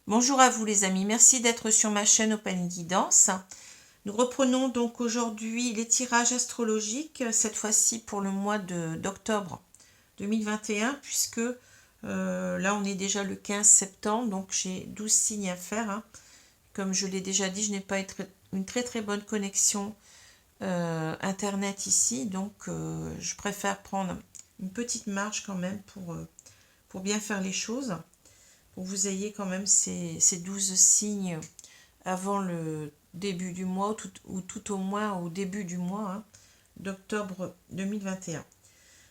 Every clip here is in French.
Bonjour à vous les amis, merci d'être sur ma chaîne Open Guidance. Nous reprenons donc aujourd'hui les tirages astrologiques, cette fois-ci pour le mois d'octobre 2021, puisque là on est déjà le 15 septembre, donc j'ai 12 signes à faire. Comme je l'ai déjà dit, je n'ai pas une très bonne connexion internet ici, donc je préfère prendre une petite marge quand même pour bien faire les choses. Pour que vous ayez quand même ces 12 signes avant le début du mois, ou tout au moins au début du mois d'octobre 2021.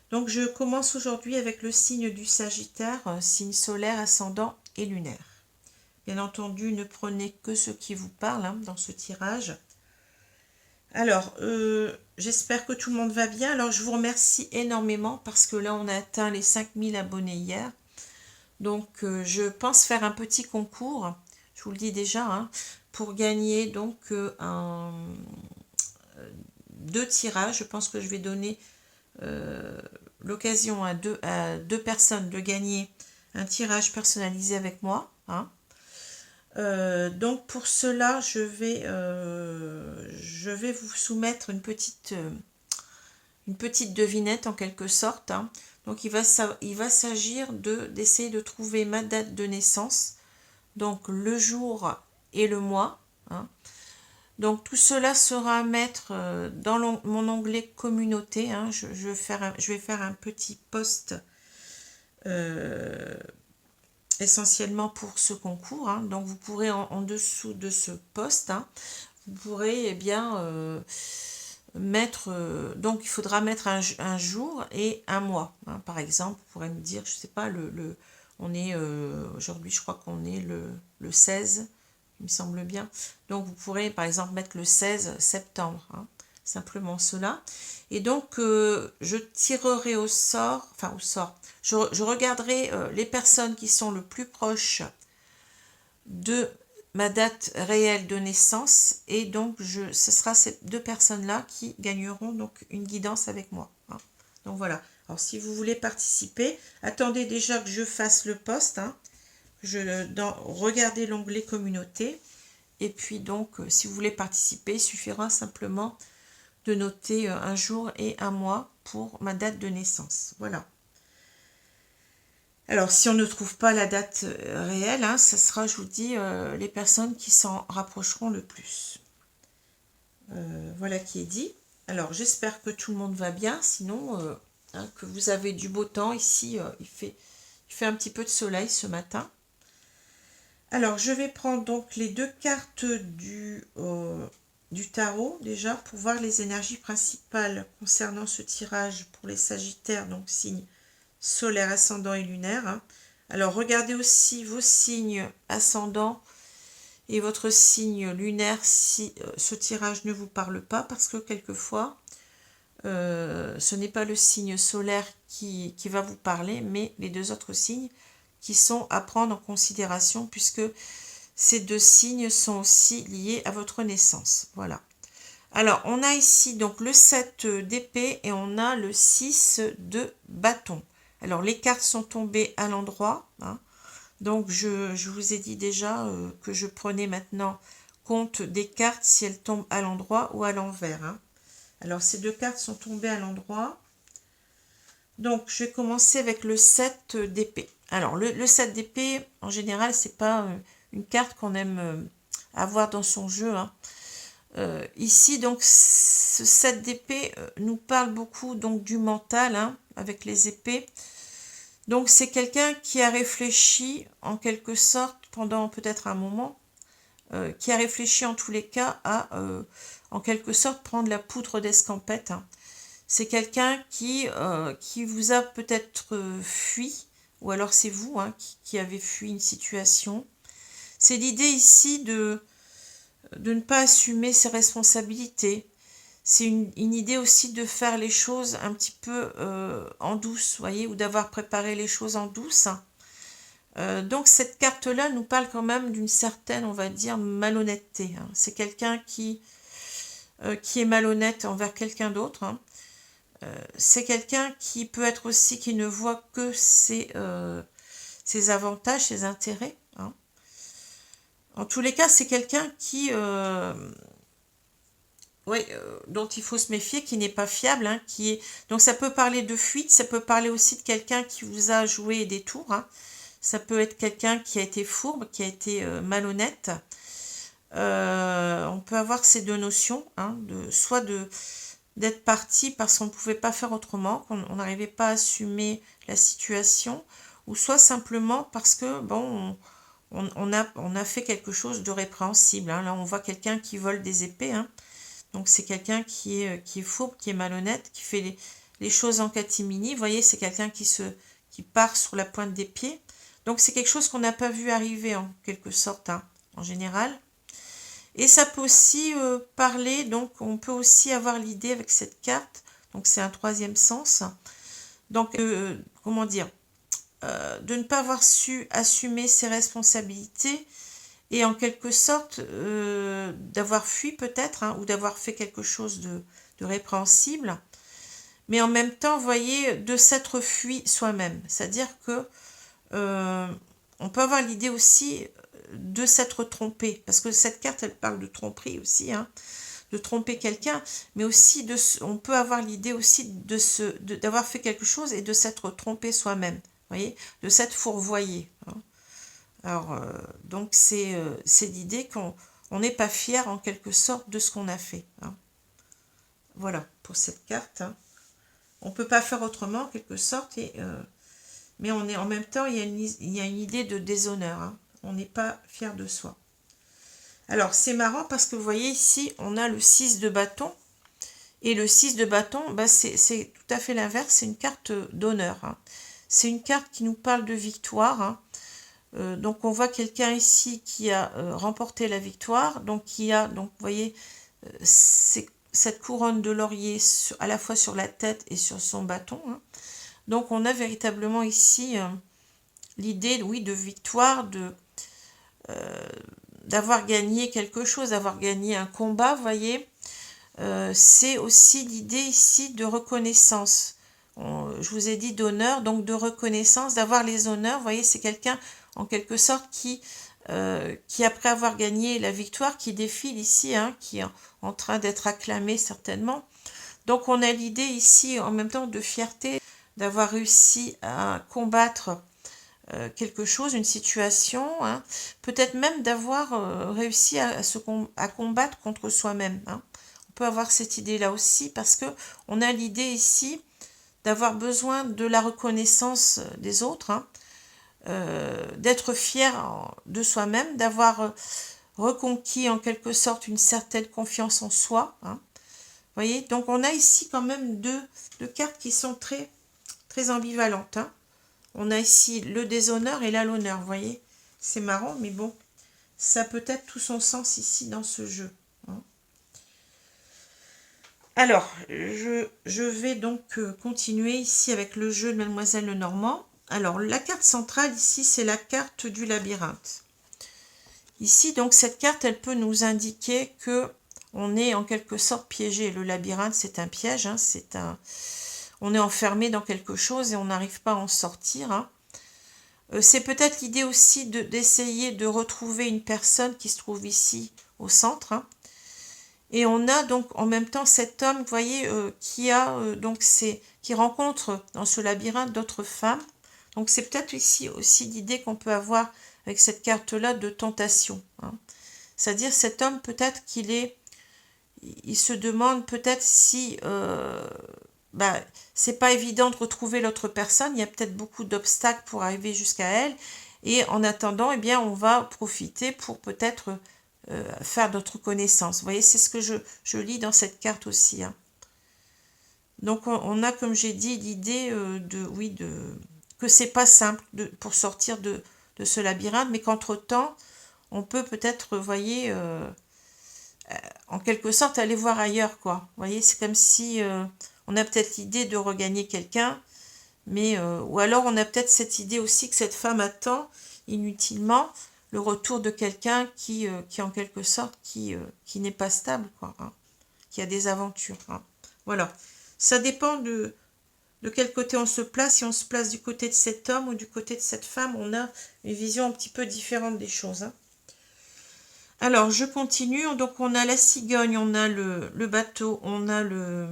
Donc je commence aujourd'hui avec le signe du Sagittaire, signe solaire, ascendant et lunaire. Bien entendu, ne prenez que ce qui vous parle dans ce tirage. Alors, j'espère que tout le monde va bien. Alors, je vous remercie énormément parce que là, on a atteint les 5000 abonnés hier. Donc, je pense faire un petit concours, je vous le dis déjà, pour gagner donc deux tirages. Je pense que je vais donner l'occasion à deux personnes de gagner un tirage personnalisé avec moi. Donc, pour cela, je vais vous soumettre une petite devinette en quelque sorte. Donc il va s'agir d'essayer de trouver ma date de naissance, donc le jour et le mois. Donc tout cela sera à mettre dans mon onglet communauté. Je vais faire un petit post essentiellement pour ce concours. Donc vous pourrez en dessous de ce post, vous pourrez mettre, donc il faudra mettre un jour et un mois. Par exemple, vous pourrez me dire, je sais pas, on est aujourd'hui, je crois qu'on est le 16, il me semble bien. Donc vous pourrez par exemple mettre le 16 septembre, simplement cela. Et donc je tirerai au sort, je regarderai les personnes qui sont le plus proches de ma date réelle de naissance, et donc ce sera ces deux personnes-là qui gagneront donc une guidance avec moi. Donc voilà. Alors si vous voulez participer, attendez déjà que je fasse le post. Regardez l'onglet communauté, et puis donc si vous voulez participer, il suffira simplement de noter un jour et un mois pour ma date de naissance. Voilà. Alors, si on ne trouve pas la date réelle, ce sera, je vous dis, les personnes qui s'en rapprocheront le plus. Voilà qui est dit. Alors, j'espère que tout le monde va bien. Sinon, que vous avez du beau temps. Ici, il fait un petit peu de soleil ce matin. Alors, je vais prendre donc les deux cartes du tarot, déjà, pour voir les énergies principales concernant ce tirage pour les Sagittaires, donc signe solaire, ascendant et lunaire. Alors regardez aussi vos signes ascendants et votre signe lunaire si ce tirage ne vous parle pas, parce que quelquefois ce n'est pas le signe solaire qui va vous parler, mais les deux autres signes qui sont à prendre en considération, puisque ces deux signes sont aussi liés à votre naissance. Voilà. Alors on a ici donc le 7 d'épée et on a le 6 de bâton. Alors les cartes sont tombées à l'endroit, donc je vous ai dit déjà que je prenais maintenant compte des cartes si elles tombent à l'endroit ou à l'envers. Alors ces deux cartes sont tombées à l'endroit, donc je vais commencer avec le 7 d'épée. Alors le 7 d'épée, en général, c'est pas une carte qu'on aime avoir dans son jeu. Ici, donc, ce 7 d'épée nous parle beaucoup donc du mental, avec les épées. Donc, c'est quelqu'un qui a réfléchi, en quelque sorte, pendant peut-être un moment, qui a réfléchi en tous les cas à, en quelque sorte, prendre la poudre d'escampette. C'est quelqu'un qui vous a peut-être fui, ou alors c'est vous qui avez fui une situation. C'est l'idée ici de ne pas assumer ses responsabilités. C'est une idée aussi de faire les choses un petit peu en douce, voyez, ou d'avoir préparé les choses en douce. Donc cette carte-là nous parle quand même d'une certaine, on va dire, malhonnêteté. C'est quelqu'un qui est malhonnête envers quelqu'un d'autre. C'est quelqu'un qui peut être aussi, qui ne voit que ses avantages, ses intérêts. En tous les cas, c'est quelqu'un qui... dont il faut se méfier, qui n'est pas fiable, hein, qui est... Donc ça peut parler de fuite, ça peut parler aussi de quelqu'un qui vous a joué des tours, hein. Ça peut être quelqu'un qui a été fourbe, qui a été malhonnête. On peut avoir ces deux notions, hein, soit d'être parti parce qu'on ne pouvait pas faire autrement, qu'on n'arrivait pas à assumer la situation, ou soit simplement parce que, bon, on a fait quelque chose de répréhensible, hein. Là, on voit quelqu'un qui vole des épées, hein. Donc, c'est quelqu'un qui est fourbe, qui est malhonnête, qui fait les choses en catimini. Vous voyez, c'est quelqu'un qui part sur la pointe des pieds. Donc, c'est quelque chose qu'on n'a pas vu arriver, en quelque sorte, hein, en général. Et ça peut aussi parler, donc on peut aussi avoir l'idée avec cette carte, donc c'est un troisième sens, donc comment dire, de ne pas avoir su assumer ses responsabilités et en quelque sorte d'avoir fui peut-être, hein, ou d'avoir fait quelque chose de répréhensible, mais en même temps, vous voyez, de s'être fui soi-même, c'est-à-dire que on peut avoir l'idée aussi de s'être trompé, parce que cette carte, elle parle de tromperie aussi, hein, de tromper quelqu'un, mais aussi on peut avoir l'idée aussi d'avoir fait quelque chose et de s'être trompé soi-même, vous voyez, de s'être fourvoyé, hein. Alors, donc c'est l'idée qu'on n'est pas fier en quelque sorte de ce qu'on a fait, hein. Voilà, pour cette carte, hein. On ne peut pas faire autrement en quelque sorte, mais on est en même temps, il y a une idée de déshonneur, hein. On n'est pas fier de soi. Alors, c'est marrant parce que vous voyez ici, on a le 6 de bâton. Et le 6 de bâton, bah, c'est tout à fait l'inverse. C'est une carte d'honneur, hein. C'est une carte qui nous parle de victoire, hein. Donc, on voit quelqu'un ici qui a remporté la victoire. Donc, donc vous voyez, cette couronne de laurier à la fois sur la tête et sur son bâton, hein. Donc, on a véritablement ici l'idée, oui, de victoire, d'avoir gagné quelque chose, d'avoir gagné un combat, vous voyez. C'est aussi l'idée ici de reconnaissance. Je vous ai dit d'honneur, donc de reconnaissance, d'avoir les honneurs. Vous voyez, c'est quelqu'un, en quelque sorte, qui après avoir gagné la victoire, qui défile ici, hein, qui est en train d'être acclamé certainement. Donc, on a l'idée ici, en même temps, de fierté, d'avoir réussi à combattre quelque chose, une situation, hein. Peut-être même d'avoir réussi à combattre contre soi-même, hein. On peut avoir cette idée-là aussi parce que on a l'idée ici d'avoir besoin de la reconnaissance des autres, hein, d'être fier de soi-même, d'avoir reconquis en quelque sorte une certaine confiance en soi, hein. Vous voyez, donc on a ici quand même deux cartes qui sont très, très ambivalentes, hein. On a ici le déshonneur et là l'honneur, vous voyez. C'est marrant, mais bon, ça peut être tout son sens ici dans ce jeu, hein. Alors, je vais donc continuer ici avec le jeu de Mademoiselle Lenormand. Alors, la carte centrale ici, c'est la carte du labyrinthe. Ici, donc, cette carte, elle peut nous indiquer que on est en quelque sorte piégé. Le labyrinthe, c'est un piège, hein, on est enfermé dans quelque chose et on n'arrive pas à en sortir, hein. C'est peut-être l'idée aussi d'essayer de retrouver une personne qui se trouve ici au centre, hein. Et on a donc en même temps cet homme, vous voyez, qui rencontre dans ce labyrinthe d'autres femmes. Donc c'est peut-être ici aussi l'idée qu'on peut avoir avec cette carte-là de tentation, hein. C'est-à-dire cet homme peut-être il se demande peut-être si c'est pas évident de retrouver l'autre personne, il y a peut-être beaucoup d'obstacles pour arriver jusqu'à elle, et en attendant, eh bien, on va profiter pour peut-être faire d'autres connaissances. Vous voyez, c'est ce que je lis dans cette carte aussi, hein. Donc, on a, comme j'ai dit, l'idée que c'est pas simple pour sortir de ce labyrinthe, mais qu'entre-temps, on peut peut-être, vous voyez, en quelque sorte, aller voir ailleurs, quoi. Vous voyez, c'est comme si on a peut-être l'idée de regagner quelqu'un, mais ou alors on a peut-être cette idée aussi que cette femme attend inutilement le retour de quelqu'un qui en quelque sorte, qui n'est pas stable, quoi, hein, qui a des aventures, hein. Voilà. Ça dépend de quel côté on se place. Si on se place du côté de cet homme ou du côté de cette femme, on a une vision un petit peu différente des choses, hein. Alors, je continue. Donc, on a la cigogne, on a le bateau, on a le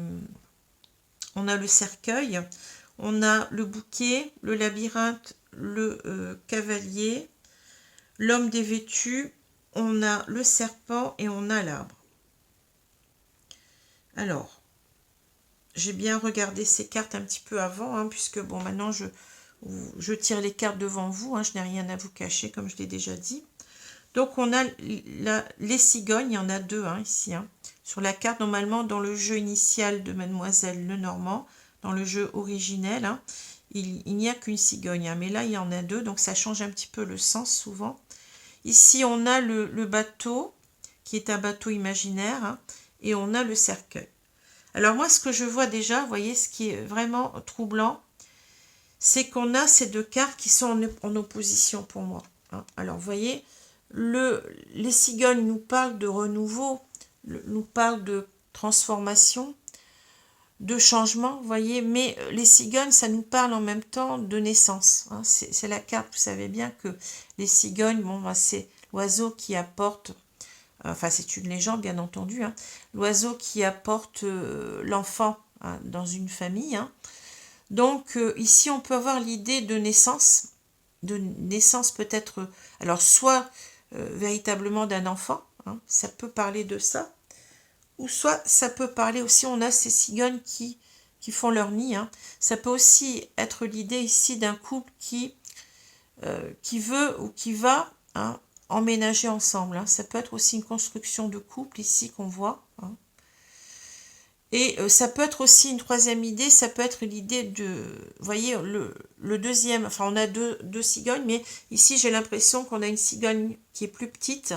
cercueil, on a le bouquet, le labyrinthe, le cavalier, l'homme dévêtu, on a le serpent et on a l'arbre. Alors, j'ai bien regardé ces cartes un petit peu avant, hein, puisque bon, maintenant je tire les cartes devant vous, hein, je n'ai rien à vous cacher, comme je l'ai déjà dit. Donc, on a les cigognes, il y en a deux hein, ici. Hein. Sur la carte, normalement, dans le jeu initial de Mademoiselle Lenormand, dans le jeu originel, hein, il n'y a qu'une cigogne. Hein, mais là, il y en a deux, donc ça change un petit peu le sens souvent. Ici, on a le bateau, qui est un bateau imaginaire, hein, et on a le cercueil. Alors moi, ce que je vois déjà, vous voyez, ce qui est vraiment troublant, c'est qu'on a ces deux cartes qui sont en opposition pour moi. Hein. Alors, vous voyez, les cigognes nous parlent de renouveau, nous parlent de transformation, de changement, vous voyez, mais les cigognes, ça nous parle en même temps de naissance. Hein. C'est la carte, vous savez bien que les cigognes, bon, ben, c'est l'oiseau qui apporte, enfin c'est une légende bien entendu, hein, l'oiseau qui apporte l'enfant hein, dans une famille. Hein. Donc ici, on peut avoir l'idée de naissance peut-être, alors soit véritablement d'un enfant, hein, ça peut parler de ça, ou soit ça peut parler aussi, on a ces cigognes qui font leur nid, hein. Ça peut aussi être l'idée ici d'un couple qui veut ou qui va hein, emménager ensemble. Hein. Ça peut être aussi une construction de couple ici qu'on voit. Hein. Et ça peut être aussi une troisième idée, ça peut être l'idée de, vous voyez, le deuxième, enfin on a deux cigognes, mais ici j'ai l'impression qu'on a une cigogne qui est plus petite.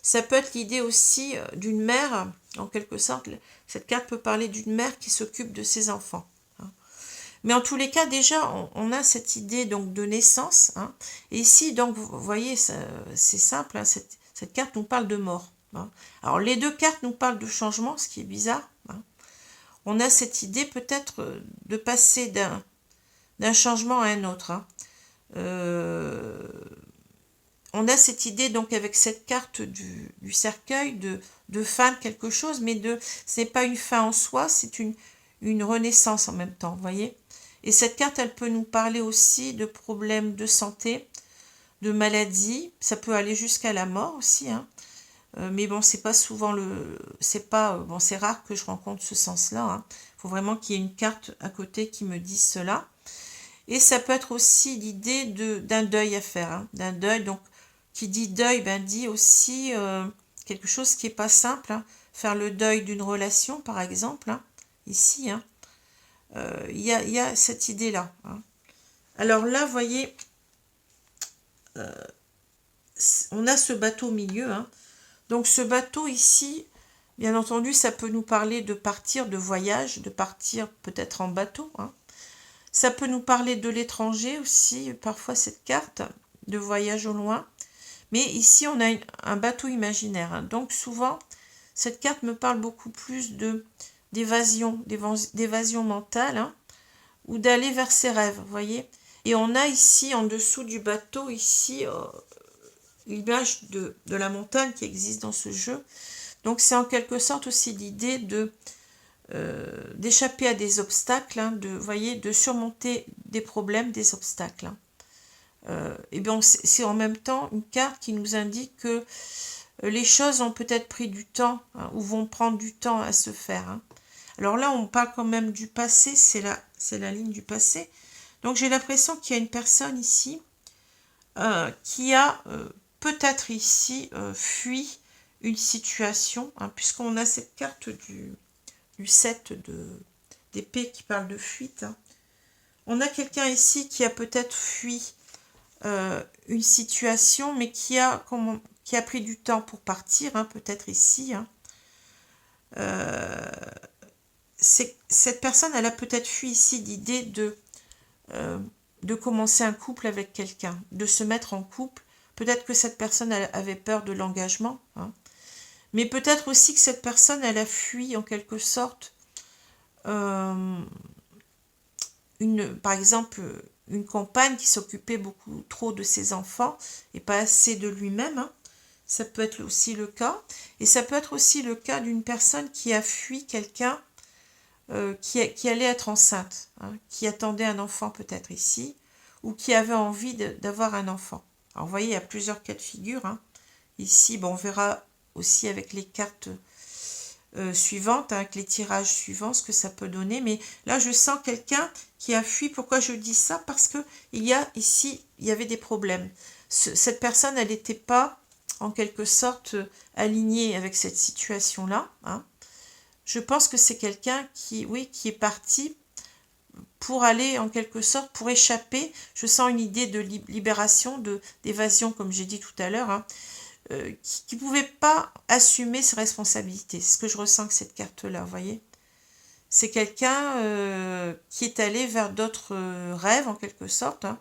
Ça peut être l'idée aussi d'une mère, en quelque sorte, cette carte peut parler d'une mère qui s'occupe de ses enfants. Hein. Mais en tous les cas, déjà, on a cette idée donc de naissance. Hein. Et ici, donc, vous voyez, c'est simple, hein, cette carte nous parle de mort. Hein. Alors les deux cartes nous parlent de changement, ce qui est bizarre. Hein. On a cette idée peut-être de passer d'un changement à un autre. Hein. On a cette idée donc avec cette carte du cercueil de fin de quelque chose, mais ce n'est pas une fin en soi, c'est une renaissance en même temps, vous voyez. Et cette carte, elle peut nous parler aussi de problèmes de santé, de maladies, ça peut aller jusqu'à la mort aussi, hein. Mais bon, c'est pas souvent bon, c'est rare que je rencontre ce sens-là. Hein. Il faut vraiment qu'il y ait une carte à côté qui me dise cela. Et ça peut être aussi l'idée d'un deuil à faire, hein, d'un deuil. Donc, qui dit deuil, ben dit aussi quelque chose qui est pas simple. Hein. Faire le deuil d'une relation, par exemple, hein, ici. Hein. Il y a cette idée-là. Hein. Alors là, vous voyez, on a ce bateau au milieu. Hein. Donc ce bateau ici, bien entendu, ça peut nous parler de partir, de voyage, de partir peut-être en bateau. Hein. Ça peut nous parler de l'étranger aussi, parfois cette carte, de voyage au loin. Mais ici, on a un bateau imaginaire. Hein. Donc souvent, cette carte me parle beaucoup plus d'évasion mentale, hein, ou d'aller vers ses rêves, vous voyez. Et on a ici, en dessous du bateau, ici, l'image de la montagne qui existe dans ce jeu. Donc c'est en quelque sorte aussi l'idée d'échapper à des obstacles, hein, voyez, de surmonter des problèmes, des obstacles. Hein. Et bien c'est en même temps une carte qui nous indique que les choses ont peut-être pris du temps, hein, ou vont prendre du temps à se faire. Hein. Alors là, on parle quand même du passé, c'est la ligne du passé. Donc j'ai l'impression qu'il y a une personne ici qui a peut-être ici fui une situation, hein, puisqu'on a cette carte du 7 d'épée qui parle de fuite. Hein. On a quelqu'un ici qui a peut-être fui une situation, mais qui a pris du temps pour partir, hein, peut-être ici. Hein. Cette personne, elle a peut-être fui ici l'idée de commencer un couple avec quelqu'un, de se mettre en couple. Peut-être que cette personne elle avait peur de l'engagement, hein. Mais peut-être aussi que cette personne, elle a fui en quelque sorte, par exemple, une compagne qui s'occupait beaucoup trop de ses enfants et pas assez de lui-même. Hein. Ça peut être aussi le cas. Et ça peut être aussi le cas d'une personne qui a fui quelqu'un qui allait être enceinte, hein, qui attendait un enfant peut-être ici, ou qui avait envie d'avoir un enfant. Alors vous voyez, il y a plusieurs cas de figure. Hein. Ici, bon, on verra aussi avec les cartes suivantes, hein, avec les tirages suivants, ce que ça peut donner. Mais là, je sens quelqu'un qui a fui. Pourquoi je dis ça? Parce que il y a ici, il y avait des problèmes. Cette personne, elle n'était pas, en quelque sorte, alignée avec cette situation-là. Hein. Je pense que c'est quelqu'un qui, oui, qui est parti pour aller, en quelque sorte, pour échapper. Je sens une idée de libération, d'évasion, comme j'ai dit tout à l'heure, hein, qui ne pouvait pas assumer ses responsabilités. C'est ce que je ressens avec cette carte-là, vous voyez. C'est quelqu'un qui est allé vers d'autres rêves, en quelque sorte, hein,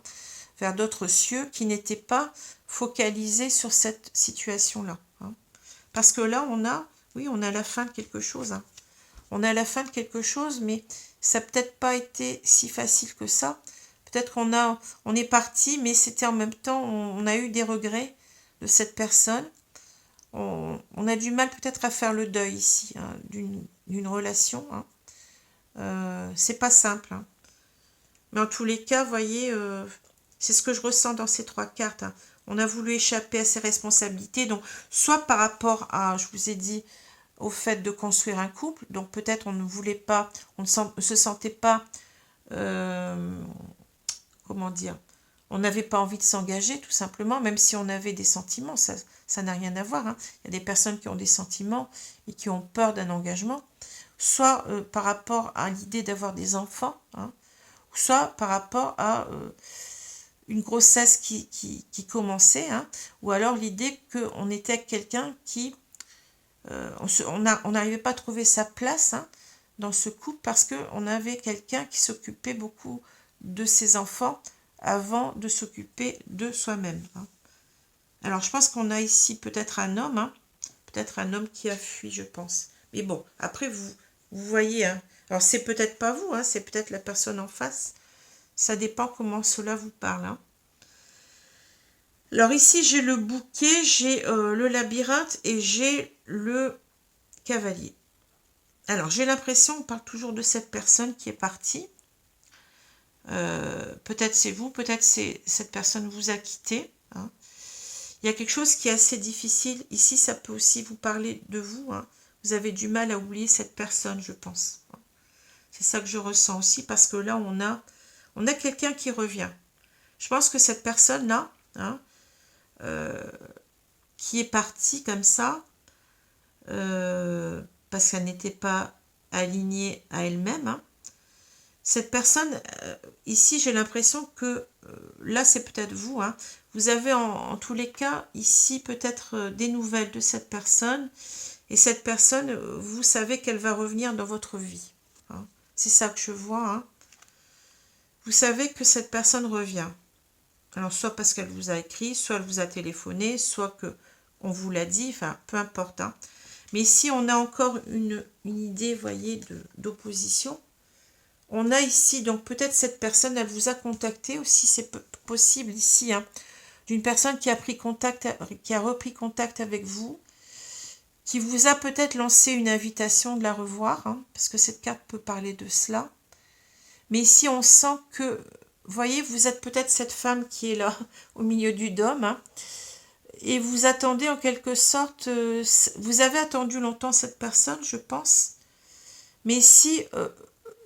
vers d'autres cieux, qui n'étaient pas focalisés sur cette situation-là. Hein. Parce que là, oui, on a la fin de quelque chose, hein. On a la fin de quelque chose, mais ça n'a peut-être pas été si facile que ça. Peut-être on est parti, mais c'était en même temps, on a eu des regrets de cette personne. On a du mal peut-être à faire le deuil ici, hein, d'une relation. Hein. C'est pas simple. Hein. Mais en tous les cas, vous voyez, c'est ce que je ressens dans ces trois cartes. Hein. On a voulu échapper à ses responsabilités. Donc, soit par rapport à, je vous ai dit, au fait de construire un couple, donc peut-être on ne voulait pas, on ne se sentait pas, comment dire, on n'avait pas envie de s'engager tout simplement, même si on avait des sentiments, ça n'a rien à voir. Hein. Il y a des personnes qui ont des sentiments et qui ont peur d'un engagement, soit par rapport à l'idée d'avoir des enfants, hein, soit par rapport à une grossesse qui commençait, hein, ou alors l'idée qu'on était avec quelqu'un qui on n'arrivait pas à trouver sa place, hein, dans ce couple parce qu'on avait quelqu'un qui s'occupait beaucoup de ses enfants avant de s'occuper de soi-même. Hein. Alors, je pense qu'on a ici peut-être un homme, hein, peut-être un homme qui a fui, je pense. Mais bon, après, vous voyez, hein, alors c'est peut-être pas vous, hein, c'est peut-être la personne en face. Ça dépend comment cela vous parle. Hein. Alors ici, j'ai le bouquet, j'ai le labyrinthe et j'ai le cavalier. Alors, j'ai l'impression, on parle toujours de cette personne qui est partie. Peut-être c'est vous, peut-être cette personne vous a quitté. Hein. Il y a quelque chose qui est assez difficile. Ici, ça peut aussi vous parler de vous. Hein. Vous avez du mal à oublier cette personne, je pense. C'est ça que je ressens aussi, parce que là, on a quelqu'un qui revient. Je pense que cette personne-là, hein, qui est partie comme ça, parce qu'elle n'était pas alignée à elle-même, hein, cette personne, ici, j'ai l'impression que, là, c'est peut-être vous, hein, vous avez en tous les cas, ici, peut-être des nouvelles de cette personne, et cette personne, vous savez qu'elle va revenir dans votre vie. Hein. C'est ça que je vois. Hein. Vous savez que cette personne revient. Alors, soit parce qu'elle vous a écrit, soit elle vous a téléphoné, soit qu'on vous l'a dit, enfin, peu importe. Hein. Mais ici, on a encore une idée, vous voyez, d'opposition. On a ici, donc peut-être cette personne, elle vous a contacté aussi, c'est possible ici, hein, d'une personne qui a pris contact, qui a repris contact avec vous, qui vous a peut-être lancé une invitation de la revoir, hein, parce que cette carte peut parler de cela. Mais ici, on sent que, vous voyez, vous êtes peut-être cette femme qui est là, au milieu du dôme, hein, et vous attendez en quelque sorte, vous avez attendu longtemps cette personne, je pense, mais ici,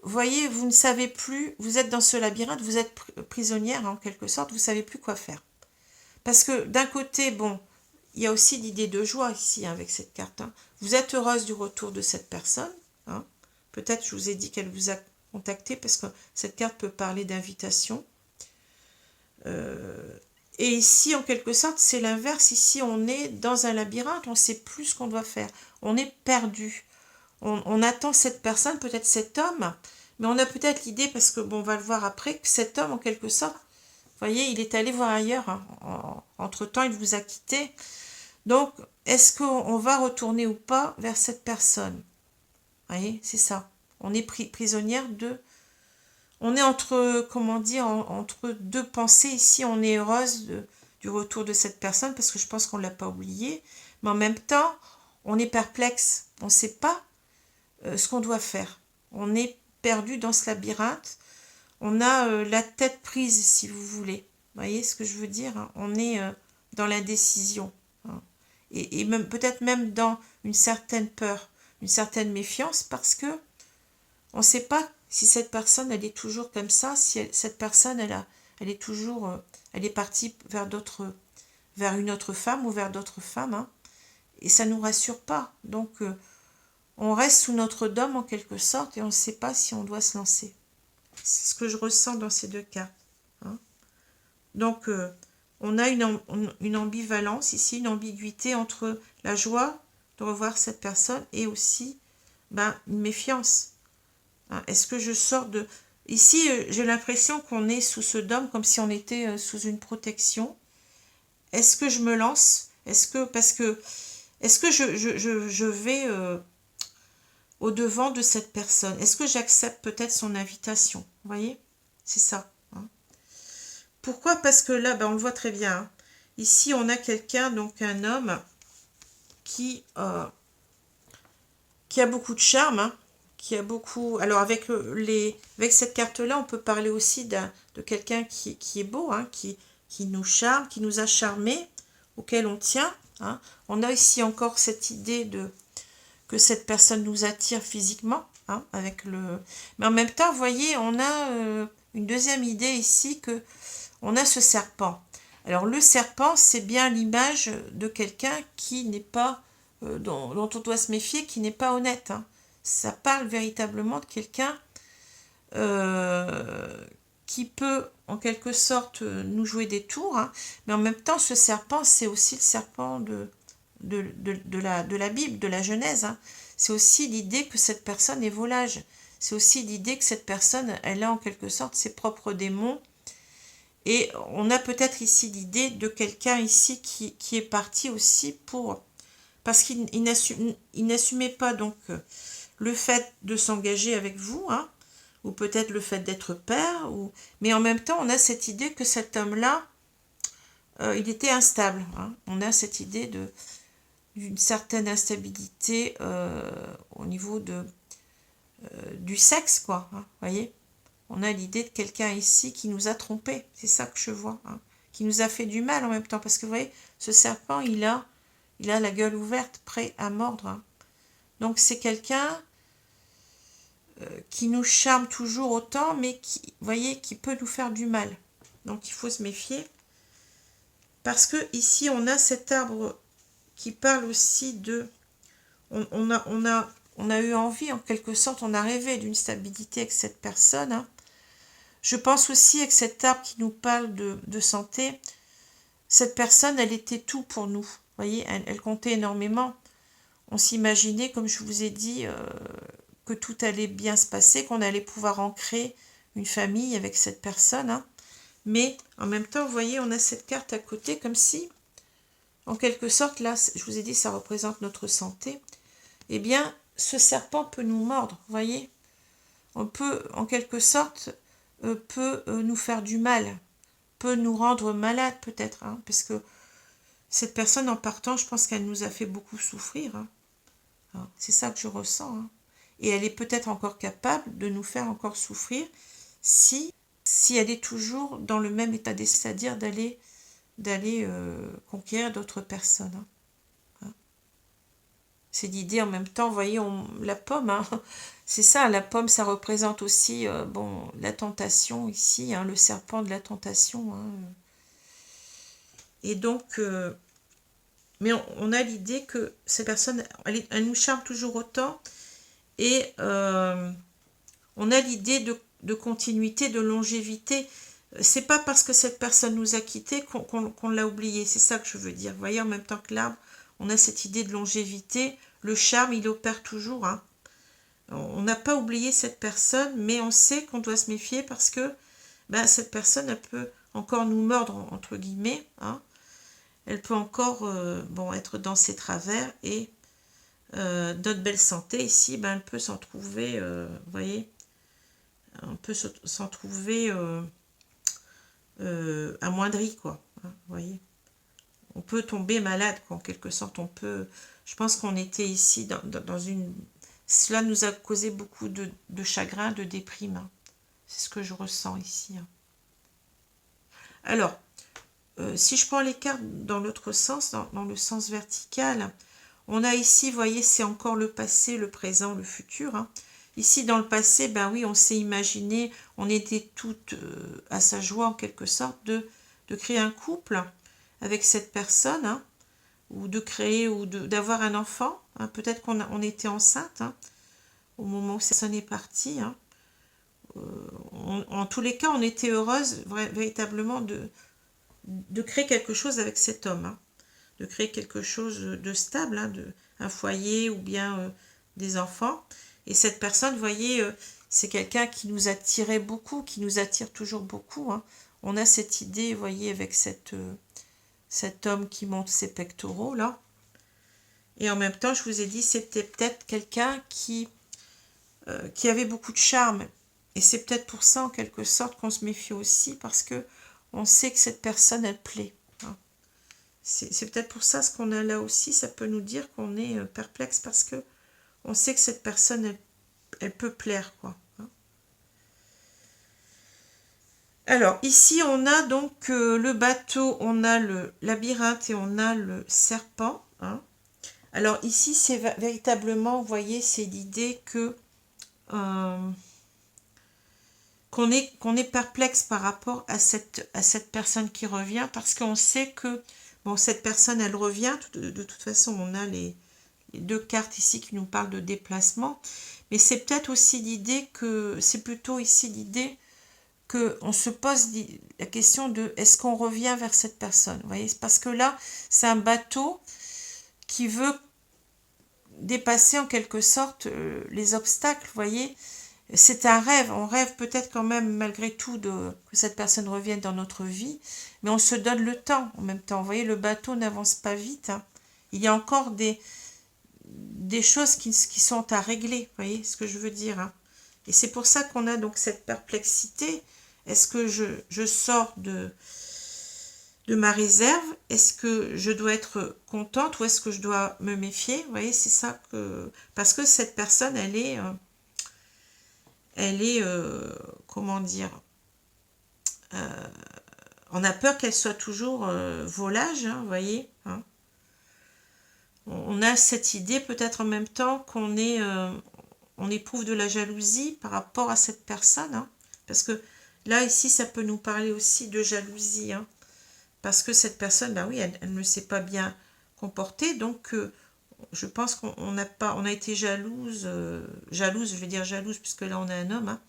vous voyez, vous ne savez plus, vous êtes dans ce labyrinthe, vous êtes prisonnière en quelque sorte, vous ne savez plus quoi faire. Parce que d'un côté, bon, il y a aussi l'idée de joie ici, hein, avec cette carte. Hein. Vous êtes heureuse du retour de cette personne. Hein. Peut-être, je vous ai dit qu'elle vous a contacté, parce que cette carte peut parler d'invitation. Et ici, en quelque sorte, c'est l'inverse. Ici, on est dans un labyrinthe, on ne sait plus ce qu'on doit faire. On est perdu. On attend cette personne, peut-être cet homme, mais on a peut-être l'idée, parce que bon, on va le voir après, que cet homme, en quelque sorte, vous voyez, il est allé voir ailleurs. Hein. Entre-temps, il vous a quitté. Donc, est-ce qu'on va retourner ou pas vers cette personne? Vous voyez, c'est ça. On est prisonnière de... On est entre, comment dire, entre deux pensées. Ici, on est heureuse du retour de cette personne, parce que je pense qu'on ne l'a pas oublié. Mais en même temps, on est perplexe. On ne sait pas ce qu'on doit faire. On est perdu dans ce labyrinthe. On a la tête prise, si vous voulez. Vous voyez ce que je veux dire, hein? On est dans l'indécision. Hein. Et même, peut-être même dans une certaine peur, une certaine méfiance, parce que on ne sait pas si cette personne, elle est toujours comme ça, si cette personne, elle est toujours, elle est partie vers une autre femme ou vers d'autres femmes, hein, et ça ne nous rassure pas. Donc, on reste sous notre dôme en quelque sorte et on ne sait pas si on doit se lancer. C'est ce que je ressens dans ces deux cartes. Hein. Donc, on a une ambivalence ici, une ambiguïté entre la joie de revoir cette personne et aussi une méfiance. Est-ce que je sors de... Ici, j'ai l'impression qu'on est sous ce dôme comme si on était sous une protection. Est-ce que je me lance? Est-ce que... Parce que... Est-ce que je vais au-devant de cette personne? Est-ce que j'accepte peut-être son invitation? Vous voyez? C'est ça. Hein. Pourquoi? Parce que là, on le voit très bien. Hein. Ici, on a quelqu'un, donc un homme, qui a beaucoup de charme, hein, qui a beaucoup... Alors, avec cette carte-là, on peut parler aussi de quelqu'un qui est beau, hein, qui nous charme, qui nous a charmés, auquel on tient. Hein. On a ici encore cette idée que cette personne nous attire physiquement, hein, mais en même temps, vous voyez, on a une deuxième idée ici, que on a ce serpent. Alors, le serpent, c'est bien l'image de quelqu'un qui n'est pas... dont on doit se méfier, qui n'est pas honnête. Hein. Ça parle véritablement de quelqu'un qui peut, en quelque sorte, nous jouer des tours. Hein. Mais en même temps, ce serpent, c'est aussi le serpent de la Bible, de la Genèse. Hein. C'est aussi l'idée que cette personne est volage. C'est aussi l'idée que cette personne, elle a en quelque sorte ses propres démons. Et on a peut-être ici l'idée de quelqu'un ici qui est parti aussi parce qu'il n'assumait pas donc le fait de s'engager avec vous, hein, ou peut-être le fait d'être père, mais en même temps, on a cette idée que cet homme-là, il était instable. Hein. On a cette idée d'une certaine instabilité au niveau du sexe, quoi. Hein, voyez, on a l'idée de quelqu'un ici qui nous a trompés. C'est ça que je vois. Hein, qui nous a fait du mal en même temps. Parce que vous voyez, ce serpent, il a la gueule ouverte, prêt à mordre. Hein. Donc c'est quelqu'un qui nous charme toujours autant, mais qui peut nous faire du mal. Donc il faut se méfier. Parce que ici, on a cet arbre qui parle aussi de... On a eu envie, en quelque sorte, on a rêvé d'une stabilité avec cette personne. Hein. Je pense aussi avec cet arbre qui nous parle de santé, cette personne, elle était tout pour nous. Vous voyez, elle comptait énormément. On s'imaginait, comme je vous ai dit, que tout allait bien se passer, qu'on allait pouvoir ancrer une famille avec cette personne. Hein. Mais en même temps, vous voyez, on a cette carte à côté, comme si, en quelque sorte, là, je vous ai dit, ça représente notre santé. Eh bien, ce serpent peut nous mordre, vous voyez. On peut, en quelque sorte, peut nous faire du mal, peut nous rendre malades peut-être, hein, parce que cette personne, en partant, je pense qu'elle nous a fait beaucoup souffrir. Hein. C'est ça que je ressens. Hein. Et elle est peut-être encore capable de nous faire encore souffrir si elle est toujours dans le même état d'esprit, c'est-à-dire d'aller conquérir d'autres personnes. Hein. C'est l'idée en même temps, vous voyez, la pomme, hein, c'est ça, la pomme, ça représente aussi la tentation ici, hein, le serpent de la tentation. Hein. Et donc, mais on a l'idée que ces personnes, elle nous charme toujours autant, et on a l'idée de continuité, de longévité. C'est pas parce que cette personne nous a quittés qu'on l'a oublié, c'est ça que je veux dire. Vous voyez, en même temps que l'arbre, on a cette idée de longévité, le charme, il opère toujours. Hein. On n'a pas oublié cette personne, mais on sait qu'on doit se méfier parce que cette personne, elle peut encore nous mordre, entre guillemets. Hein. Elle peut encore être dans ses travers, et notre belle santé ici, elle peut s'en trouver, vous voyez, on peut s'en trouver amoindrie, quoi. Hein, vous voyez. on peut tomber malade, quoi, en quelque sorte. On peut, je pense qu'on était ici dans une... Cela nous a causé beaucoup de chagrin, de déprime, hein. C'est ce que je ressens ici, hein. Alors, si je prends les cartes dans l'autre sens, dans le sens vertical, on a ici, vous voyez, c'est encore le passé, le présent, le futur, hein. Ici, dans le passé, ben oui, on s'est imaginé, on était toutes à sa joie, en quelque sorte, de créer un couple avec cette personne, hein, ou de créer, ou d'avoir un enfant, hein. Peut-être on était enceinte, hein, au moment où cette personne est partie, hein. En tous les cas, on était heureuse, véritablement, de créer quelque chose avec cet homme, hein. De créer quelque chose de stable, hein, un foyer ou bien des enfants. Et cette personne, vous voyez, c'est quelqu'un qui nous attirait beaucoup, qui nous attire toujours beaucoup, hein. On a cette idée, vous voyez, avec cet homme qui monte ses pectoraux, là. Et en même temps, je vous ai dit, c'était peut-être quelqu'un qui avait beaucoup de charme. Et c'est peut-être pour ça, en quelque sorte, qu'on se méfie aussi, parce que on sait que cette personne, elle plaît, hein. C'est peut-être pour ça, ce qu'on a là aussi, ça peut nous dire qu'on est perplexe, parce que on sait que cette personne, elle peut plaire, quoi, hein. Alors, ici, on a donc le bateau, on a le labyrinthe et on a le serpent, hein. Alors, ici, c'est véritablement, vous voyez, c'est l'idée que qu'on est perplexe par rapport à cette personne qui revient, parce qu'on sait que, bon, cette personne, elle revient, de toute façon, on a les deux cartes ici qui nous parlent de déplacement, mais c'est peut-être aussi l'idée que, c'est plutôt ici l'idée qu'on se pose la question de est-ce qu'on revient vers cette personne, vous voyez, parce que là, c'est un bateau qui veut dépasser en quelque sorte les obstacles, vous voyez. C'est un rêve, on rêve peut-être quand même malgré tout que cette personne revienne dans notre vie, mais on se donne le temps en même temps. Vous voyez, le bateau n'avance pas vite, hein. Il y a encore des choses qui sont à régler, vous voyez ce que je veux dire, hein. Et c'est pour ça qu'on a donc cette perplexité. Est-ce que je sors de ma réserve? Est-ce que je dois être contente ou est-ce que je dois me méfier? Vous voyez, c'est ça que... Parce que cette personne, elle est comment dire, on a peur qu'elle soit toujours volage, hein, vous voyez, hein. On a cette idée peut-être en même temps on éprouve de la jalousie par rapport à cette personne, hein, parce que là, ici, ça peut nous parler aussi de jalousie, hein, parce que cette personne, ben oui, elle ne s'est pas bien comportée, donc je pense qu'on a été jalouse, je vais dire jalouse, puisque là, on a un homme, hein.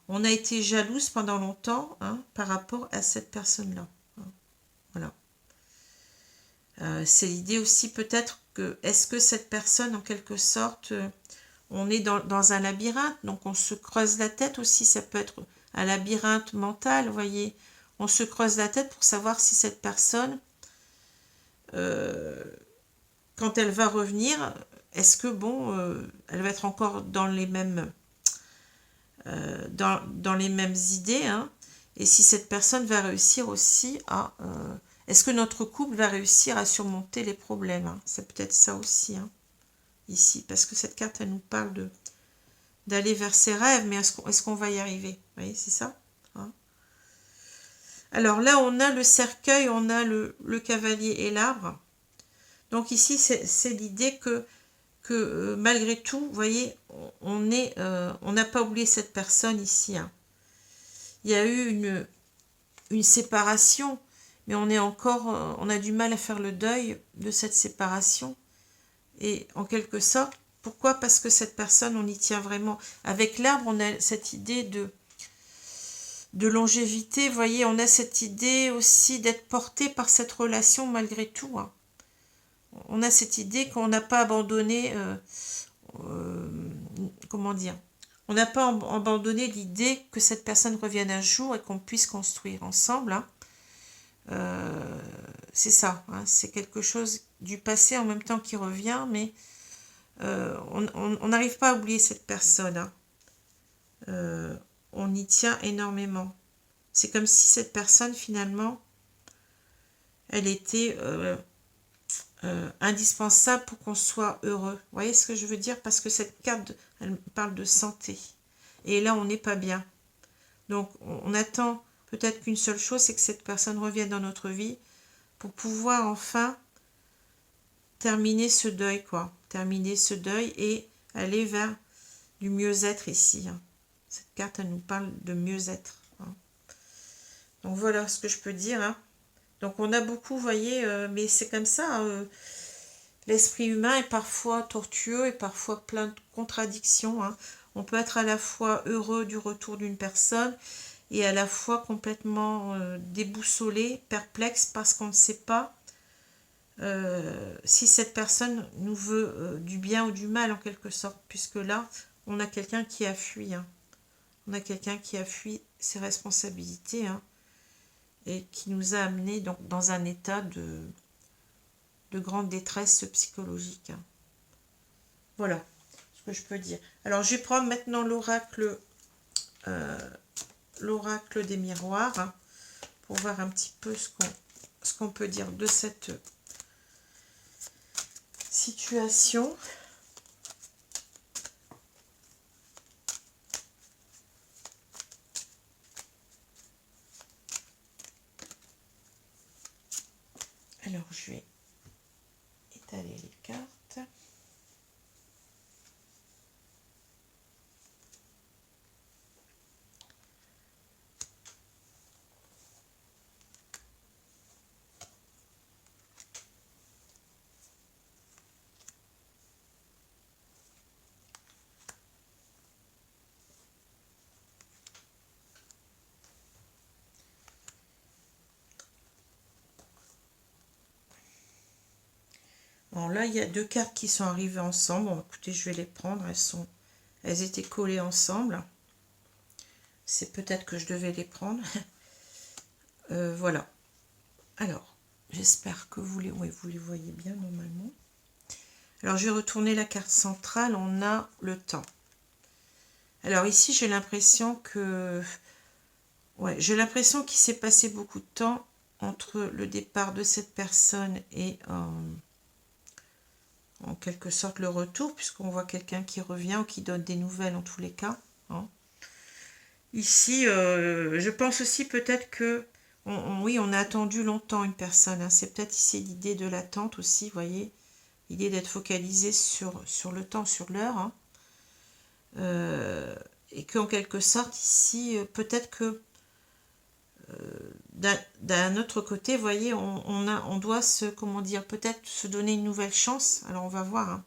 On a été jalouse pendant longtemps, hein, par rapport à cette personne-là, hein. Voilà. C'est l'idée aussi peut-être que, est-ce que cette personne, en quelque sorte, on est dans un labyrinthe, donc on se creuse la tête aussi, ça peut être un labyrinthe mental, vous voyez. On se creuse la tête pour savoir si cette personne, quand elle va revenir, est-ce que, bon, elle va être encore dans les mêmes... dans les mêmes idées, hein, et si cette personne va réussir aussi à... est-ce que notre couple va réussir à surmonter les problèmes, hein. C'est peut-être ça aussi, hein, ici, parce que cette carte, elle nous parle d'aller vers ses rêves, mais est-ce qu'on va y arriver? Vous voyez, c'est ça, hein. Alors là, on a le cercueil, on a le cavalier et l'arbre. Donc ici, c'est l'idée que malgré tout, vous voyez, on n'a pas oublié cette personne ici, hein. Il y a eu une séparation, mais on a du mal à faire le deuil de cette séparation. Et en quelque sorte, pourquoi? Parce que cette personne, on y tient vraiment. Avec l'arbre, on a cette idée de longévité, vous voyez, on a cette idée aussi d'être porté par cette relation malgré tout, hein. On a cette idée qu'on n'a pas abandonné, comment dire, on n'a pas abandonné l'idée que cette personne revienne un jour et qu'on puisse construire ensemble, hein. C'est ça, hein, c'est quelque chose du passé en même temps qui revient, mais on n'arrive pas à oublier cette personne, hein. On y tient énormément. C'est comme si cette personne, finalement, elle était indispensable pour qu'on soit heureux. Vous voyez ce que je veux dire? Parce que cette carte, elle parle de santé. Et là, on n'est pas bien. Donc, on attend peut-être qu'une seule chose, c'est que cette personne revienne dans notre vie pour pouvoir enfin terminer ce deuil, quoi. Terminer ce deuil et aller vers du mieux-être ici. Hein. Cette carte, elle nous parle de mieux-être. Hein. Donc, voilà ce que je peux dire. Hein. Donc, on a beaucoup, vous voyez, mais c'est comme ça. L'esprit humain est parfois tortueux et parfois plein de contradictions. Hein. On peut être à la fois heureux du retour d'une personne et à la fois complètement déboussolé, perplexe, parce qu'on ne sait pas si cette personne nous veut du bien ou du mal en quelque sorte, puisque là, on a quelqu'un qui a fui. Hein. On a quelqu'un qui a fui ses responsabilités hein, et qui nous a amenés donc, dans un état de grande détresse psychologique. Hein. Voilà ce que je peux dire. Alors, je vais prendre maintenant l'oracle des miroirs hein, pour voir un petit peu ce qu'on peut dire de cette situation. Alors, je vais étaler les cartes. Alors là, il y a deux cartes qui sont arrivées ensemble. Bon, écoutez, je vais les prendre. Elles étaient collées ensemble. C'est peut-être que je devais les prendre. Voilà. Alors, j'espère que vous les voyez bien normalement. Alors, je vais retourner la carte centrale. On a le temps. Alors ici, j'ai l'impression que... Ouais, j'ai l'impression qu'il s'est passé beaucoup de temps entre le départ de cette personne et... en quelque sorte le retour, puisqu'on voit quelqu'un qui revient ou qui donne des nouvelles en tous les cas. Hein. Ici, je pense aussi peut-être que, oui, on a attendu longtemps une personne. Hein. C'est peut-être ici l'idée de l'attente aussi, vous voyez, l'idée d'être focalisé sur le temps, sur l'heure. Hein. Et qu'en quelque sorte, ici, peut-être que d'un autre côté, vous voyez, on doit comment dire, peut-être se donner une nouvelle chance. Alors on va voir hein,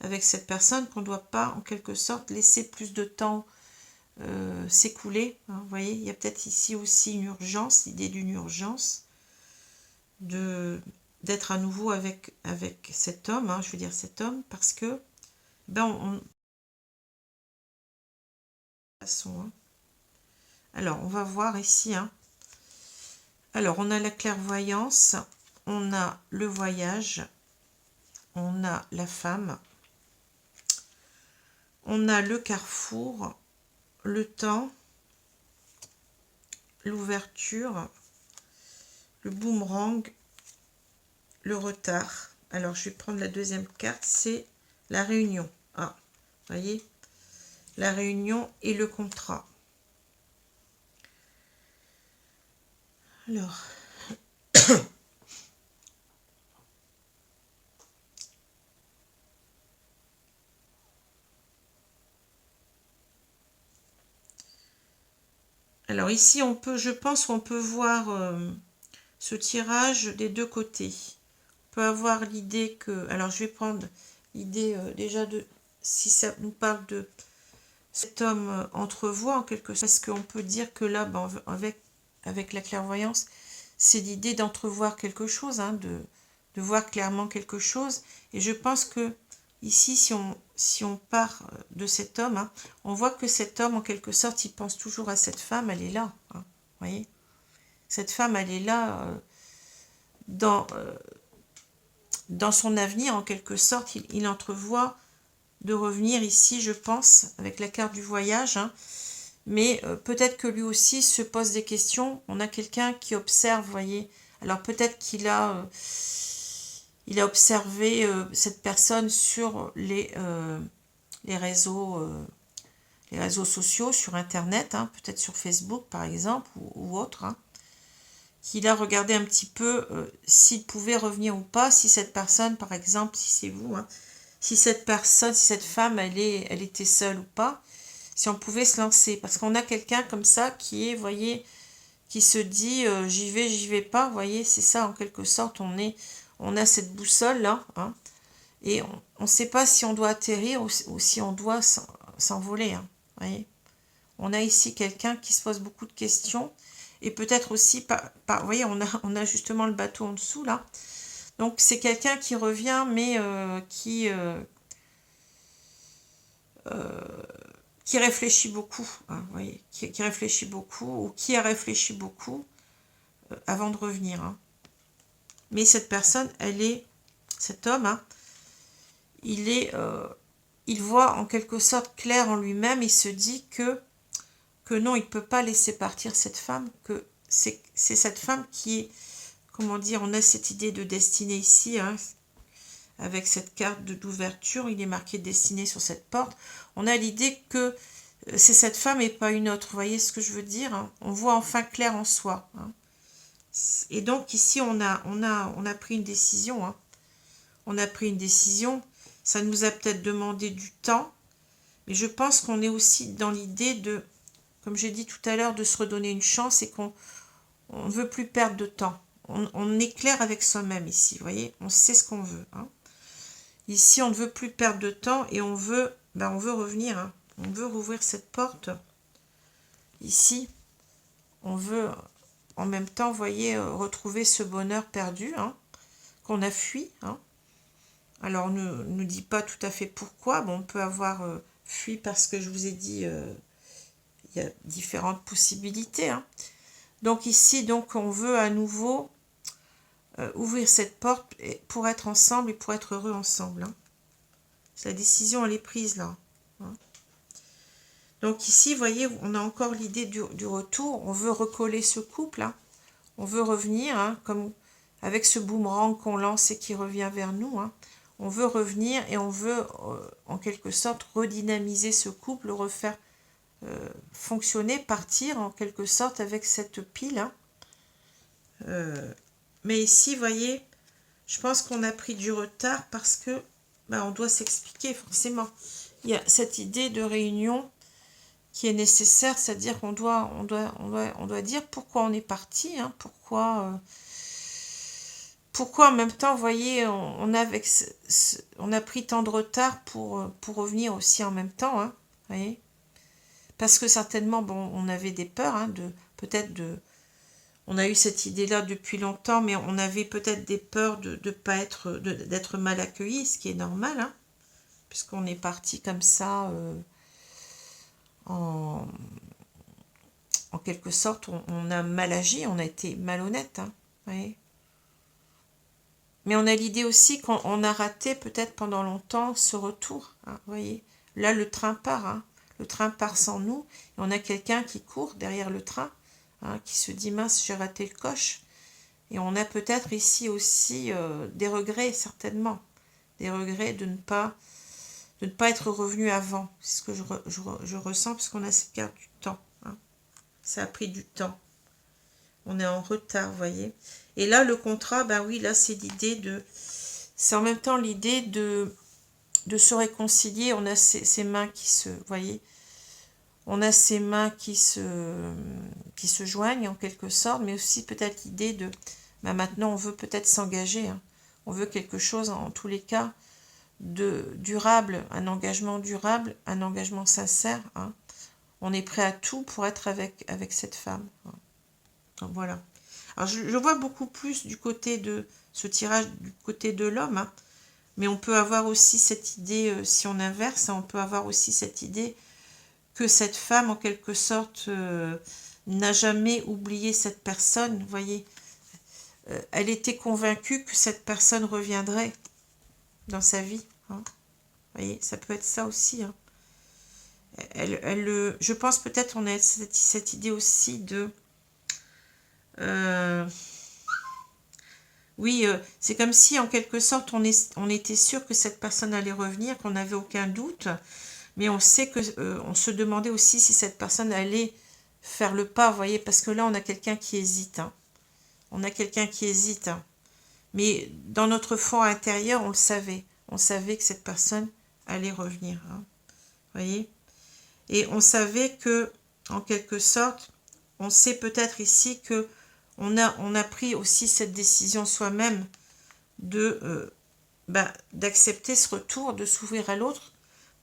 avec cette personne qu'on ne doit pas en quelque sorte laisser plus de temps s'écouler. Hein, vous voyez, il y a peut-être ici aussi une urgence, l'idée d'une urgence d'être à nouveau avec cet homme, hein, je veux dire cet homme, parce que hein. Alors on va voir ici. Hein, alors, on a la clairvoyance, on a le voyage, on a la femme, on a le carrefour, le temps, l'ouverture, le boomerang, le retard. Alors, je vais prendre la deuxième carte, c'est la réunion. Ah, vous voyez, la réunion et le contrat. Alors... Alors ici, je pense qu'on peut voir ce tirage des deux côtés. On peut avoir l'idée que... Alors je vais prendre l'idée déjà de... Si ça nous parle de cet homme entrevoit en quelque sorte, parce qu'on peut dire que là, avec la clairvoyance, c'est l'idée d'entrevoir quelque chose, hein, de voir clairement quelque chose. Et je pense que ici, si on part de cet homme, hein, on voit que cet homme, en quelque sorte, il pense toujours à cette femme, elle est là. Hein, vous voyez, cette femme, elle est là dans son avenir, en quelque sorte. Il entrevoit de revenir ici, je pense, avec la carte du voyage. Hein, mais peut-être que lui aussi se pose des questions. On a quelqu'un qui observe, vous voyez, Alors peut-être il a observé cette personne sur les réseaux sociaux, sur Internet, hein, peut-être sur Facebook par exemple, ou autre, hein, qu'il a regardé un petit peu s'il pouvait revenir ou pas, si cette personne, par exemple, si c'est vous, hein, si cette personne, si cette femme, elle était seule ou pas, si on pouvait se lancer. Parce qu'on a quelqu'un comme ça qui est, voyez, qui se dit j'y vais pas, voyez, c'est ça en quelque sorte, on a cette boussole là, hein, et on ne sait pas si on doit atterrir ou si on doit s'envoler, hein, voyez. On a ici quelqu'un qui se pose beaucoup de questions, et peut-être aussi, vous voyez, on a justement le bateau en dessous là, donc c'est quelqu'un qui revient, mais qui réfléchit beaucoup, hein, vous voyez, qui réfléchit beaucoup, ou qui a réfléchi beaucoup avant de revenir, hein. Mais cette personne, cet homme, hein, il voit en quelque sorte clair en lui-même, il se dit que non, il ne peut pas laisser partir cette femme, que c'est cette femme qui est, comment dire, on a cette idée de destinée ici, hein, avec cette carte d'ouverture, il est marqué destinée sur cette porte, on a l'idée que c'est cette femme et pas une autre, vous voyez ce que je veux dire, hein. On voit enfin clair en soi, hein. Et donc ici on a pris une décision, hein. On a pris une décision, ça nous a peut-être demandé du temps, mais je pense qu'on est aussi dans l'idée de, comme j'ai dit tout à l'heure, de se redonner une chance et qu'on ne veut plus perdre de temps. On est clair avec soi-même ici, vous voyez, on sait ce qu'on veut, hein. Ici on ne veut plus perdre de temps et on veut revenir, hein. On veut rouvrir cette porte. Ici, on veut en même temps, vous voyez, retrouver ce bonheur perdu, hein, qu'on a fui, hein. Alors, on ne nous dit pas tout à fait pourquoi. Bon, on peut avoir fui parce que je vous ai dit, il y a différentes possibilités, hein. Donc ici, donc, on veut à nouveau ouvrir cette porte pour être ensemble et pour être heureux ensemble, hein. La décision, elle est prise là, hein. Donc ici, vous voyez, on a encore l'idée du retour. On veut recoller ce couple, hein. On veut revenir, hein, comme avec ce boomerang qu'on lance et qui revient vers nous, hein. On veut revenir et on veut, en quelque sorte, redynamiser ce couple, le refaire fonctionner, partir, en quelque sorte, avec cette pile, hein. Mais ici, vous voyez, je pense qu'on a pris du retard parce que on doit s'expliquer, forcément. Il y a cette idée de réunion qui est nécessaire, c'est-à-dire qu'on doit dire pourquoi on est parti, hein, pourquoi en même temps, vous voyez, on a pris tant de retard pour revenir aussi en même temps, hein, vous voyez, parce que certainement, bon, on avait des peurs, hein, on a eu cette idée-là depuis longtemps, mais on avait peut-être des peurs d'être mal accueilli, ce qui est normal, hein, puisqu'on est parti comme ça, en quelque sorte, on a mal agi, on a été malhonnête, hein, vous voyez. Mais on a l'idée aussi qu'on a raté peut-être pendant longtemps ce retour, hein, vous voyez. Là, le train part, hein, le train part sans nous, et on a quelqu'un qui court derrière le train, hein, qui se dit mince, j'ai raté le coche. Et on a peut-être ici aussi des regrets, certainement, des regrets de ne pas être revenu avant. C'est ce que je ressens, parce qu'on a cette carte du temps, hein. Ça a pris du temps. On est en retard, vous voyez. Et là, le contrat, ben oui, là, c'est l'idée c'est en même temps l'idée de se réconcilier. On a ces mains qui se, vous voyez, on a ces mains qui se joignent en quelque sorte, mais aussi peut-être l'idée de, maintenant, on veut peut-être s'engager, hein. On veut quelque chose, en tous les cas, de durable, un engagement durable, un engagement sincère, hein. On est prêt à tout pour être avec cette femme, hein. Donc voilà. Alors je vois beaucoup plus du côté de ce tirage, du côté de l'homme, hein, mais on peut avoir aussi cette idée, si on inverse, hein, on peut avoir aussi cette idée que cette femme, en quelque sorte, n'a jamais oublié cette personne, vous voyez. Elle était convaincue que cette personne reviendrait dans sa vie, hein. Vous voyez, ça peut être ça aussi, hein. Je pense peut-être on a cette idée aussi de Oui, c'est comme si en quelque sorte on était sûr que cette personne allait revenir, qu'on n'avait aucun doute, mais on sait que on se demandait aussi si cette personne allait faire le pas, vous voyez, parce que là on a quelqu'un qui hésite, hein. On a quelqu'un qui hésite, hein. Mais dans notre fond intérieur, on le savait. On savait que cette personne allait revenir, hein. Vous voyez? Et on savait que, en quelque sorte, on sait peut-être ici que on a pris aussi cette décision soi-même de d'accepter ce retour, de s'ouvrir à l'autre,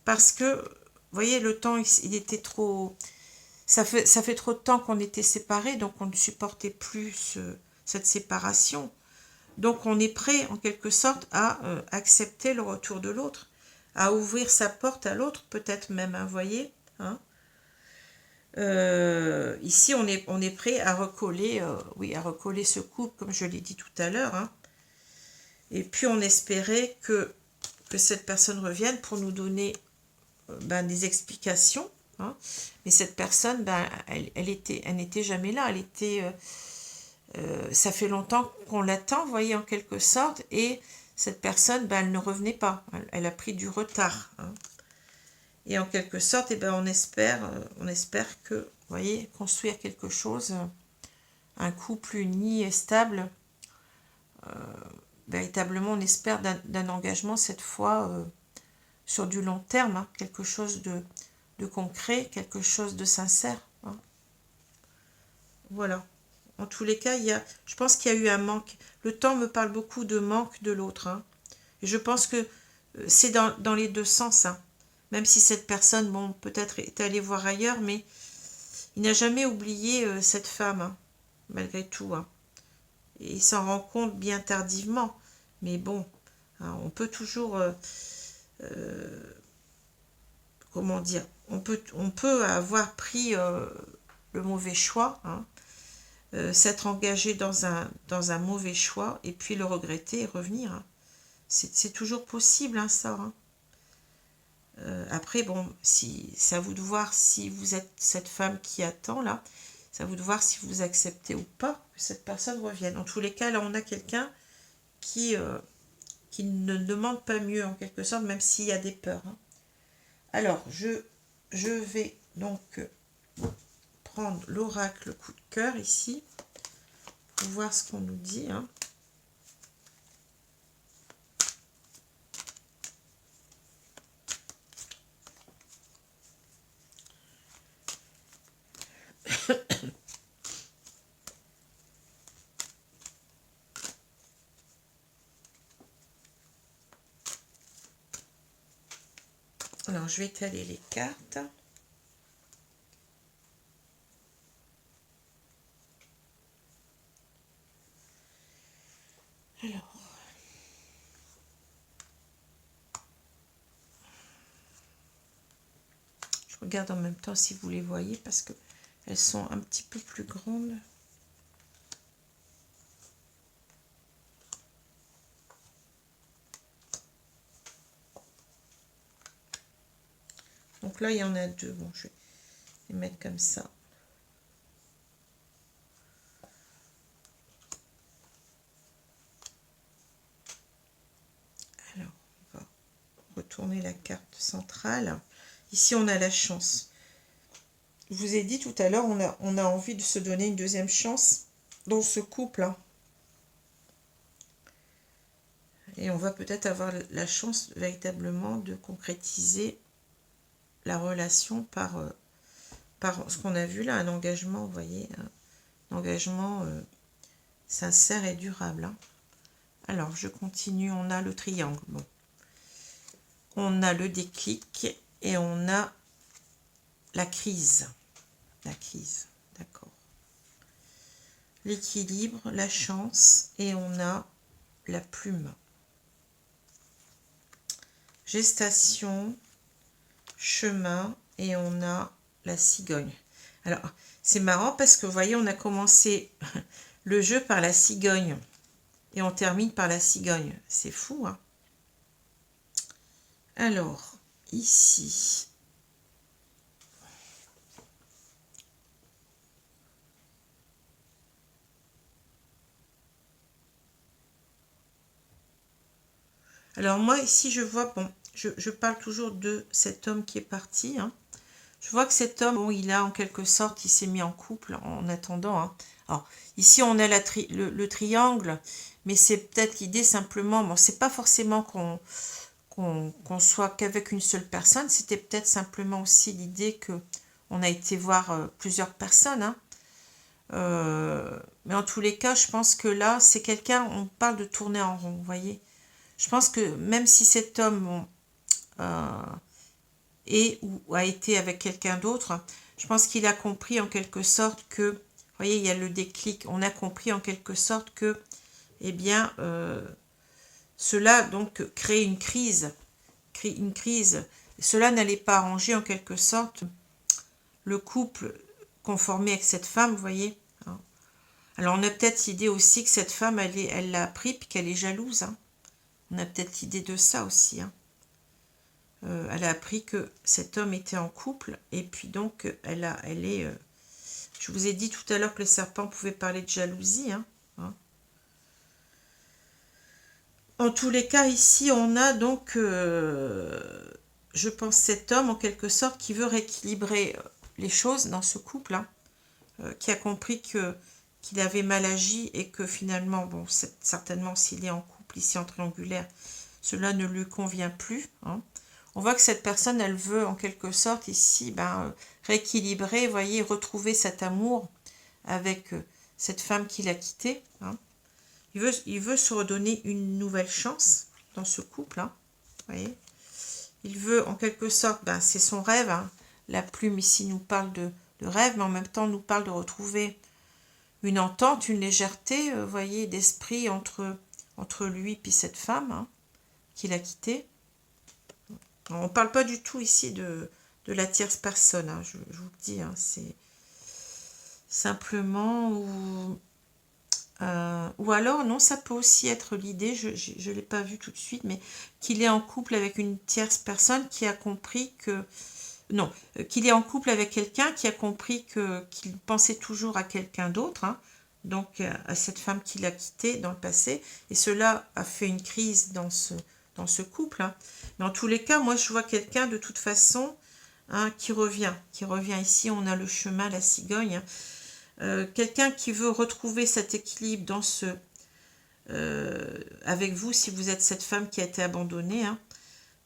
parce que, vous voyez, le temps, il était trop... Ça fait trop de temps qu'on était séparés, donc on ne supportait plus cette séparation. Donc on est prêt, en quelque sorte, à accepter le retour de l'autre, à ouvrir sa porte à l'autre, peut-être même, hein, vous voyez, hein. Ici, on est prêt à recoller, oui, à recoller ce couple, comme je l'ai dit tout à l'heure, hein. Et puis on espérait que cette personne revienne pour nous donner des explications, hein. Mais cette personne, elle n'était jamais là. Elle était, ça fait longtemps qu'on l'attend, vous voyez, en quelque sorte, et cette personne, elle ne revenait pas. Elle a pris du retard, hein. Et en quelque sorte, on espère que, vous voyez, construire quelque chose, un couple uni et stable, véritablement, on espère d'un engagement cette fois sur du long terme, hein, quelque chose de concret, quelque chose de sincère, hein. Voilà. En tous les cas, je pense qu'il y a eu un manque. Le temps me parle beaucoup de manque de l'autre, hein. Et je pense que c'est dans les deux sens, hein. Même si cette personne, bon, peut-être est allée voir ailleurs, mais il n'a jamais oublié cette femme, hein, malgré tout, hein. Et il s'en rend compte bien tardivement. Mais bon, hein, on peut toujours... comment dire, on peut avoir pris le mauvais choix, hein, s'être engagé dans un mauvais choix et puis le regretter et revenir, hein. C'est toujours possible, hein, ça, hein. Après, bon, c'est à vous de voir si vous êtes cette femme qui attend là, c'est à vous de voir si vous acceptez ou pas que cette personne revienne. En tous les cas, là, on a quelqu'un qui ne demande pas mieux en quelque sorte, même s'il y a des peurs, hein. Alors, je vais donc prendre l'oracle coup de cœur ici pour voir ce qu'on nous dit, hein. Alors, je vais étaler les cartes. Alors, je regarde en même temps si vous les voyez parce que elles sont un petit peu plus grandes. Donc là, il y en a deux. Bon, je vais les mettre comme ça. Alors, on va retourner la carte centrale. Ici, on a la chance. Je vous ai dit tout à l'heure, on a envie de se donner une deuxième chance dans ce couple, hein. Et on va peut-être avoir la chance véritablement de concrétiser la relation par ce qu'on a vu là, un engagement, vous voyez, un engagement sincère et durable, hein. Alors, je continue, on a le triangle, bon. On a le déclic et on a la crise. La crise, d'accord. L'équilibre, la chance et on a la plume. Gestation, chemin et on a la cigogne. Alors, c'est marrant parce que vous voyez, on a commencé le jeu par la cigogne et on termine par la cigogne. C'est fou, hein? Alors, ici, Alors moi, ici, je vois, bon, je parle toujours de cet homme qui est parti. Hein. Je vois que cet homme, bon, il a en quelque sorte, il s'est mis en couple en attendant. Hein. Alors, ici, on a le triangle, mais c'est peut-être l'idée simplement, bon, c'est pas forcément qu'on soit qu'avec une seule personne, c'était peut-être simplement aussi l'idée que on a été voir plusieurs personnes. Hein. Mais en tous les cas, je pense que là, c'est quelqu'un, on parle de tourner en rond, vous voyez. Je pense que même si cet homme est ou a été avec quelqu'un d'autre, je pense qu'il a compris en quelque sorte que, vous voyez, il y a le déclic, on a compris en quelque sorte que, eh bien, cela donc crée une crise. Cela n'allait pas arranger en quelque sorte le couple conformé avec cette femme, vous voyez. Hein. Alors on a peut-être l'idée aussi que cette femme, elle l'a appris puis qu'elle est jalouse. Hein. On a peut-être l'idée de ça aussi. Hein. Elle a appris que cet homme était en couple et puis donc je vous ai dit tout à l'heure que le serpent pouvait parler de jalousie. Hein. Hein. En tous les cas, ici, on a donc, je pense, cet homme en quelque sorte qui veut rééquilibrer les choses dans ce couple, hein, qui a compris qu'il avait mal agi et que finalement, bon, certainement s'il est en couple ici en triangulaire, cela ne lui convient plus. Hein. On voit que cette personne, elle veut en quelque sorte ici rééquilibrer, vous voyez, retrouver cet amour avec cette femme qu'il a quittée. Hein. Il veut se redonner une nouvelle chance dans ce couple. Hein, vous voyez. Il veut en quelque sorte, c'est son rêve. Hein. La plume ici nous parle de rêve, mais en même temps nous parle de retrouver une entente, une légèreté, vous voyez, d'esprit entre lui et cette femme hein, qu'il a quittée. On ne parle pas du tout ici de la tierce personne, hein, je vous le dis. Hein, c'est simplement ou alors, non, ça peut aussi être l'idée, je ne l'ai pas vu tout de suite, mais qu'il est en couple avec une tierce personne qui a compris que... Non, qu'il est en couple avec quelqu'un qui a compris qu'il pensait toujours à quelqu'un d'autre, hein, donc à cette femme qu'il a quittée dans le passé, et cela a fait une crise dans ce couple. Hein. Mais en tous les cas, moi je vois quelqu'un de toute façon hein, qui revient ici, on a le chemin, la cigogne, hein. Quelqu'un qui veut retrouver cet équilibre dans avec vous, si vous êtes cette femme qui a été abandonnée, hein.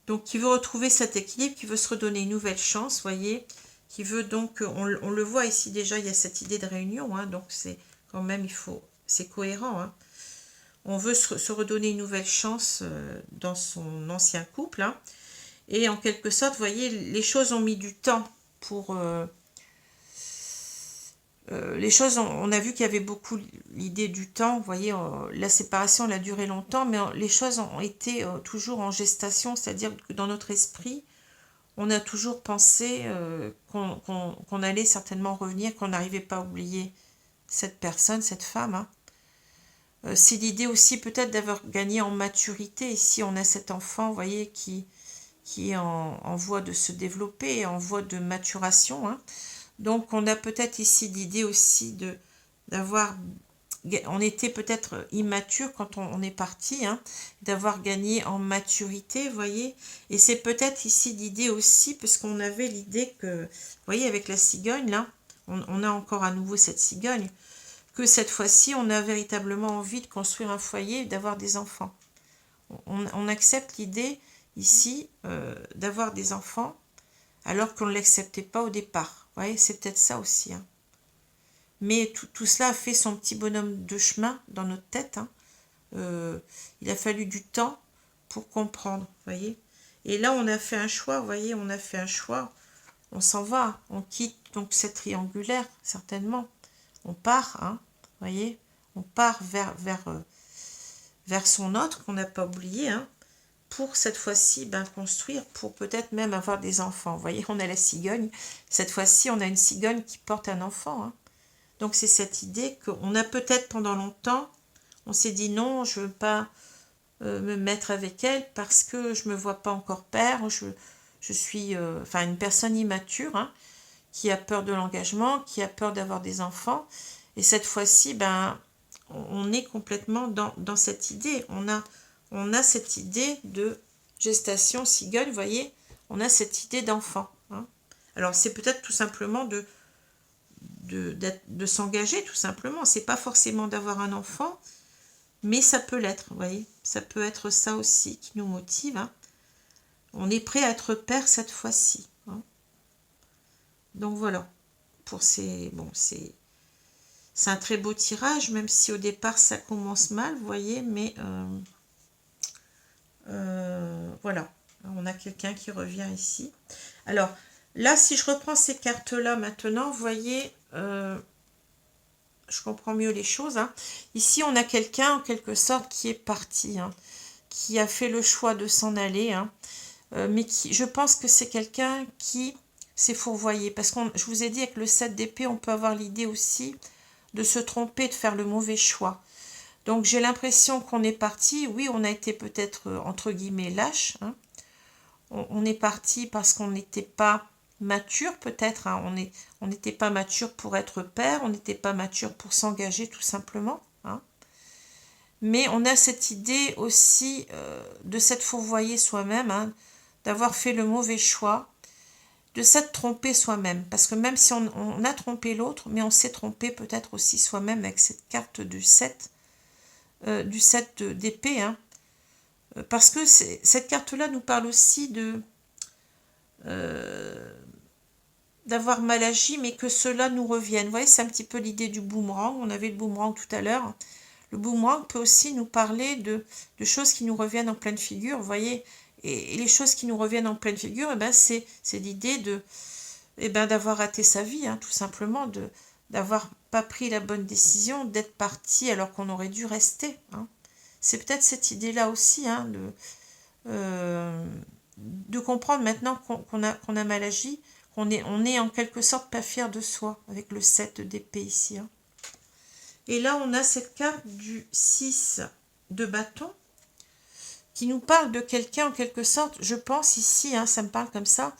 Donc qui veut retrouver cet équilibre, qui veut se redonner une nouvelle chance, voyez, qui veut donc, on le voit ici déjà, il y a cette idée de réunion, hein, donc c'est quand même, c'est cohérent, hein. On veut se redonner une nouvelle chance dans son ancien couple, hein, et en quelque sorte, vous voyez, les choses ont mis du temps pour... les choses, on a vu qu'il y avait beaucoup l'idée du temps, vous voyez, la séparation elle a duré longtemps, mais les choses ont été toujours en gestation, c'est-à-dire que dans notre esprit, on a toujours pensé qu'on allait certainement revenir, qu'on n'arrivait pas à oublier cette personne, cette femme. Hein. C'est l'idée aussi peut-être d'avoir gagné en maturité, ici on a cet enfant, vous voyez, qui est en voie de se développer, en voie de maturation, hein. Donc, on a peut-être ici l'idée aussi d'avoir... On était peut-être immature quand on est parti, hein, d'avoir gagné en maturité, vous voyez. Et c'est peut-être ici l'idée aussi, parce qu'on avait l'idée que, vous voyez, avec la cigogne, là, on a encore à nouveau cette cigogne, que cette fois-ci, on a véritablement envie de construire un foyer et d'avoir des enfants. On accepte l'idée ici d'avoir des enfants, alors qu'on ne l'acceptait pas au départ. Vous voyez, c'est peut-être ça aussi. Hein. Mais tout cela a fait son petit bonhomme de chemin dans notre tête. Hein. Il a fallu du temps pour comprendre, vous voyez. Et là, on a fait un choix, vous voyez, on a fait un choix. On s'en va, on quitte donc cette triangulaire, certainement. On part, hein, vous voyez. On part vers son autre qu'on n'a pas oublié, hein. Pour cette fois-ci construire, pour peut-être même avoir des enfants. Vous voyez, on a la cigogne. Cette fois-ci, on a une cigogne qui porte un enfant. Hein. Donc, c'est cette idée qu'on a peut-être pendant longtemps, on s'est dit non, je ne veux pas me mettre avec elle parce que je ne me vois pas encore père. Je suis une personne immature hein, qui a peur de l'engagement, qui a peur d'avoir des enfants. Et cette fois-ci, on est complètement dans cette idée. on a cette idée de gestation cigogne, vous voyez, on a cette idée d'enfant. Hein. Alors, c'est peut-être tout simplement de s'engager, tout simplement. C'est pas forcément d'avoir un enfant, mais ça peut l'être, vous voyez. Ça peut être ça aussi qui nous motive. Hein. On est prêt à être père cette fois-ci. Hein. Donc voilà. Pour ces... Bon, c'est un très beau tirage, même si au départ ça commence mal, vous voyez, mais voilà. On a quelqu'un qui revient ici. Alors, là, si je reprends ces cartes-là maintenant, vous voyez, je comprends mieux les choses. Hein. Ici, on a quelqu'un, en quelque sorte, qui est parti, hein, qui a fait le choix de s'en aller, hein, mais qui, je pense que c'est quelqu'un qui s'est fourvoyé. Parce que je vous ai dit, avec le 7 d'épée, on peut avoir l'idée aussi de se tromper, de faire le mauvais choix. Donc, j'ai l'impression qu'on est parti. Oui, on a été peut-être, entre guillemets, lâche. Hein. On est parti parce qu'on n'était pas mature, peut-être. Hein. On n'était pas mature pour être père. On n'était pas mature pour s'engager, tout simplement. Hein. Mais on a cette idée aussi de s'être fourvoyé soi-même, hein, d'avoir fait le mauvais choix, de s'être trompé soi-même. Parce que même si on a trompé l'autre, mais on s'est trompé peut-être aussi soi-même avec cette carte du 7 d'épée. Hein. Parce que cette carte-là nous parle aussi d'avoir mal agi, mais que cela nous revienne. Vous voyez, c'est un petit peu l'idée du boomerang. On avait le boomerang tout à l'heure. Le boomerang peut aussi nous parler de choses qui nous reviennent en pleine figure, vous voyez. Et les choses qui nous reviennent en pleine figure, eh ben, c'est l'idée d'avoir raté sa vie, hein, tout simplement, d'avoir pas pris la bonne décision, d'être parti alors qu'on aurait dû rester. Hein. C'est peut-être cette idée-là aussi, hein, de comprendre maintenant qu'on a mal agi, on est en quelque sorte pas fier de soi, avec le 7 d'épée ici. Hein. Et là, on a cette carte du 6 de bâton, qui nous parle de quelqu'un en quelque sorte, je pense ici, hein, ça me parle comme ça,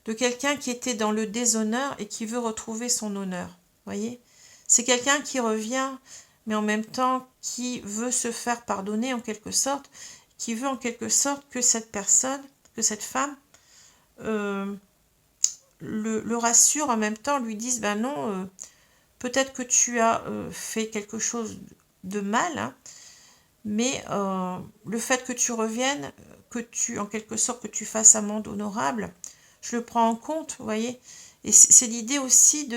de quelqu'un qui était dans le déshonneur et qui veut retrouver son honneur. Voyez, c'est quelqu'un qui revient, mais en même temps qui veut se faire pardonner en quelque sorte, qui veut en quelque sorte que cette personne, que cette femme le rassure en même temps, lui dise, ben non, peut-être que tu as fait quelque chose de mal, hein, mais le fait que tu reviennes, que tu, en quelque sorte, que tu fasses amende honorable, je le prends en compte, vous voyez. Et c'est l'idée aussi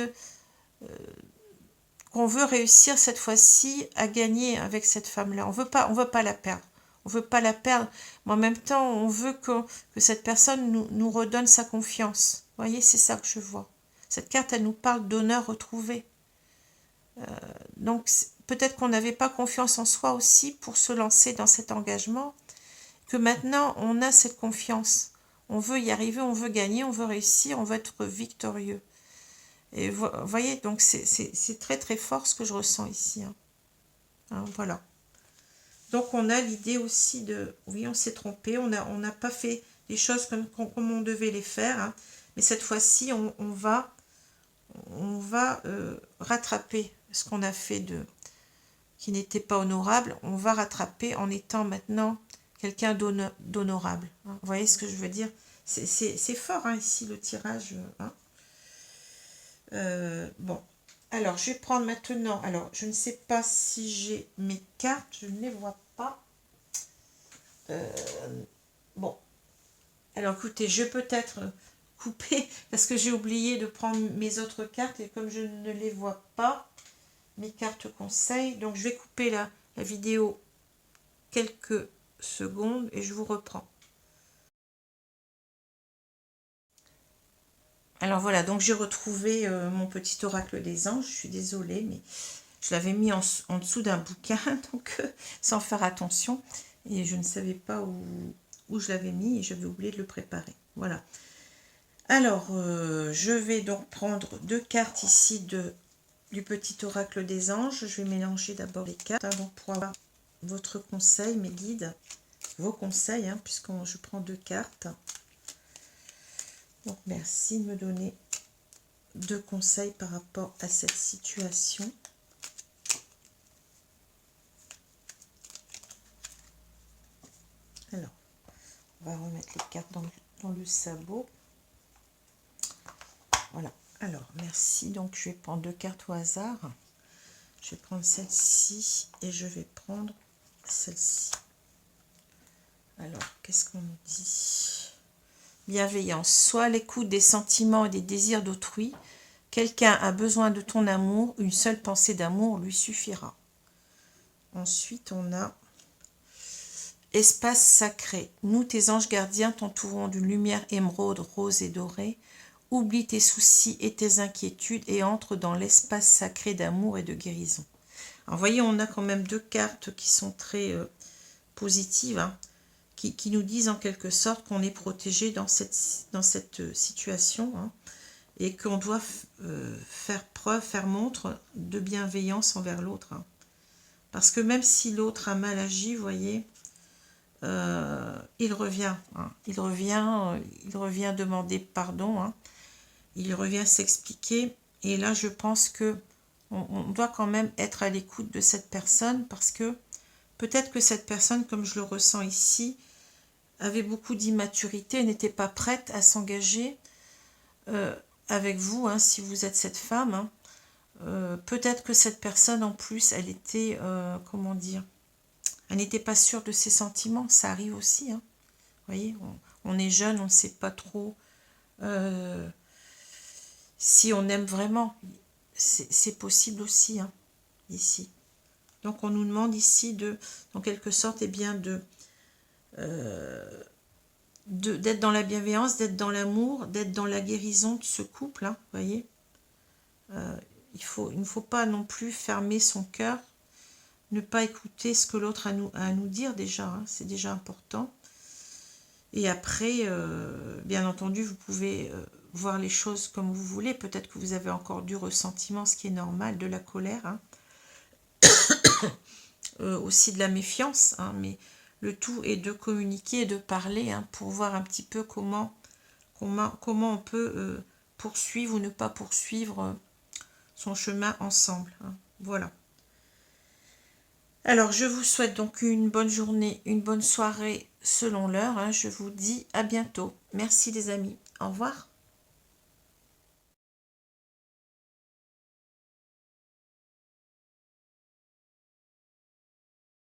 qu'on veut réussir cette fois-ci à gagner avec cette femme-là. On veut pas la perdre. On veut pas la perdre, mais en même temps, on veut que cette personne nous redonne sa confiance. Vous voyez, c'est ça que je vois. Cette carte, elle nous parle d'honneur retrouvé. Donc, peut-être qu'on n'avait pas confiance en soi aussi pour se lancer dans cet engagement, que maintenant, on a cette confiance. On veut y arriver, on veut gagner, on veut réussir, on veut être victorieux. Et vous voyez, donc c'est très très fort ce que je ressens ici. Hein. Hein, voilà. Donc, on a l'idée aussi de... Oui, on s'est trompé, on n'a pas fait les choses comme on devait les faire. Hein, mais cette fois-ci, on va rattraper ce qu'on a fait qui n'était pas honorable. On va rattraper en étant maintenant quelqu'un d'honorable. Hein. Vous voyez ce que je veux dire? C'est fort, hein, ici, le tirage. Hein. Bon. Alors, je vais prendre maintenant... Alors, je ne sais pas si j'ai mes cartes. Je ne les vois pas. Bon. Alors, écoutez, je vais peut-être couper parce que j'ai oublié de prendre mes autres cartes et comme je ne les vois pas, mes cartes conseils. Donc, je vais couper la vidéo quelques secondes et je vous reprends. Alors voilà, donc j'ai retrouvé mon petit oracle des anges. Je suis désolée, mais je l'avais mis en dessous d'un bouquin, donc sans faire attention. Et je ne savais pas où je l'avais mis et j'avais oublié de le préparer. Voilà. Alors, je vais donc prendre deux cartes ici du petit oracle des anges. Je vais mélanger d'abord les cartes avant pour avoir votre conseil, mes guides, vos conseils, hein, puisque je prends deux cartes. Donc, merci de me donner deux conseils par rapport à cette situation. On va remettre les cartes dans le sabot. Voilà. Alors, merci. Donc, je vais prendre 2 cartes au hasard. Je vais prendre celle-ci et je vais prendre celle-ci. Alors, qu'est-ce qu'on nous dit? Bienveillance. Sois à l'écoute des sentiments et des désirs d'autrui. Quelqu'un a besoin de ton amour. Une seule pensée d'amour lui suffira. Ensuite, on a espace sacré. Nous, tes anges gardiens, t'entourons d'une lumière émeraude, rose et dorée. Oublie tes soucis et tes inquiétudes et entre dans l'espace sacré d'amour et de guérison. Alors, voyez, on a quand même 2 cartes qui sont très positives, hein, qui nous disent en quelque sorte qu'on est protégé dans cette situation, hein, et qu'on doit faire montre de bienveillance envers l'autre. Hein. Parce que même si l'autre a mal agi, vous voyez, il revient. Hein, il revient demander pardon. Hein. Il revient s'expliquer. Et là, je pense que on doit quand même être à l'écoute de cette personne parce que peut-être que cette personne, comme je le ressens ici, avait beaucoup d'immaturité, n'était pas prête à s'engager avec vous, hein, si vous êtes cette femme. Hein. Peut-être que cette personne, en plus, elle était, comment dire, elle n'était pas sûre de ses sentiments. Ça arrive aussi. Hein. Vous voyez, on est jeune, on ne sait pas trop si on aime vraiment. C'est possible aussi, hein, ici. Donc, on nous demande ici, en quelque sorte, eh bien, d'être dans la bienveillance, d'être dans l'amour, d'être dans la guérison de ce couple, hein, vous voyez. Il ne faut pas non plus fermer son cœur, ne pas écouter ce que l'autre a à nous dire déjà, hein, c'est déjà important. Et après, bien entendu, vous pouvez voir les choses comme vous voulez. Peut-être que vous avez encore du ressentiment, ce qui est normal, de la colère, hein. Aussi de la méfiance, hein, mais le tout est de communiquer et de parler, hein, pour voir un petit peu comment on peut poursuivre ou ne pas poursuivre son chemin ensemble. Hein. Voilà. Alors, je vous souhaite donc une bonne journée, une bonne soirée selon l'heure. Hein. Je vous dis à bientôt. Merci les amis. Au revoir.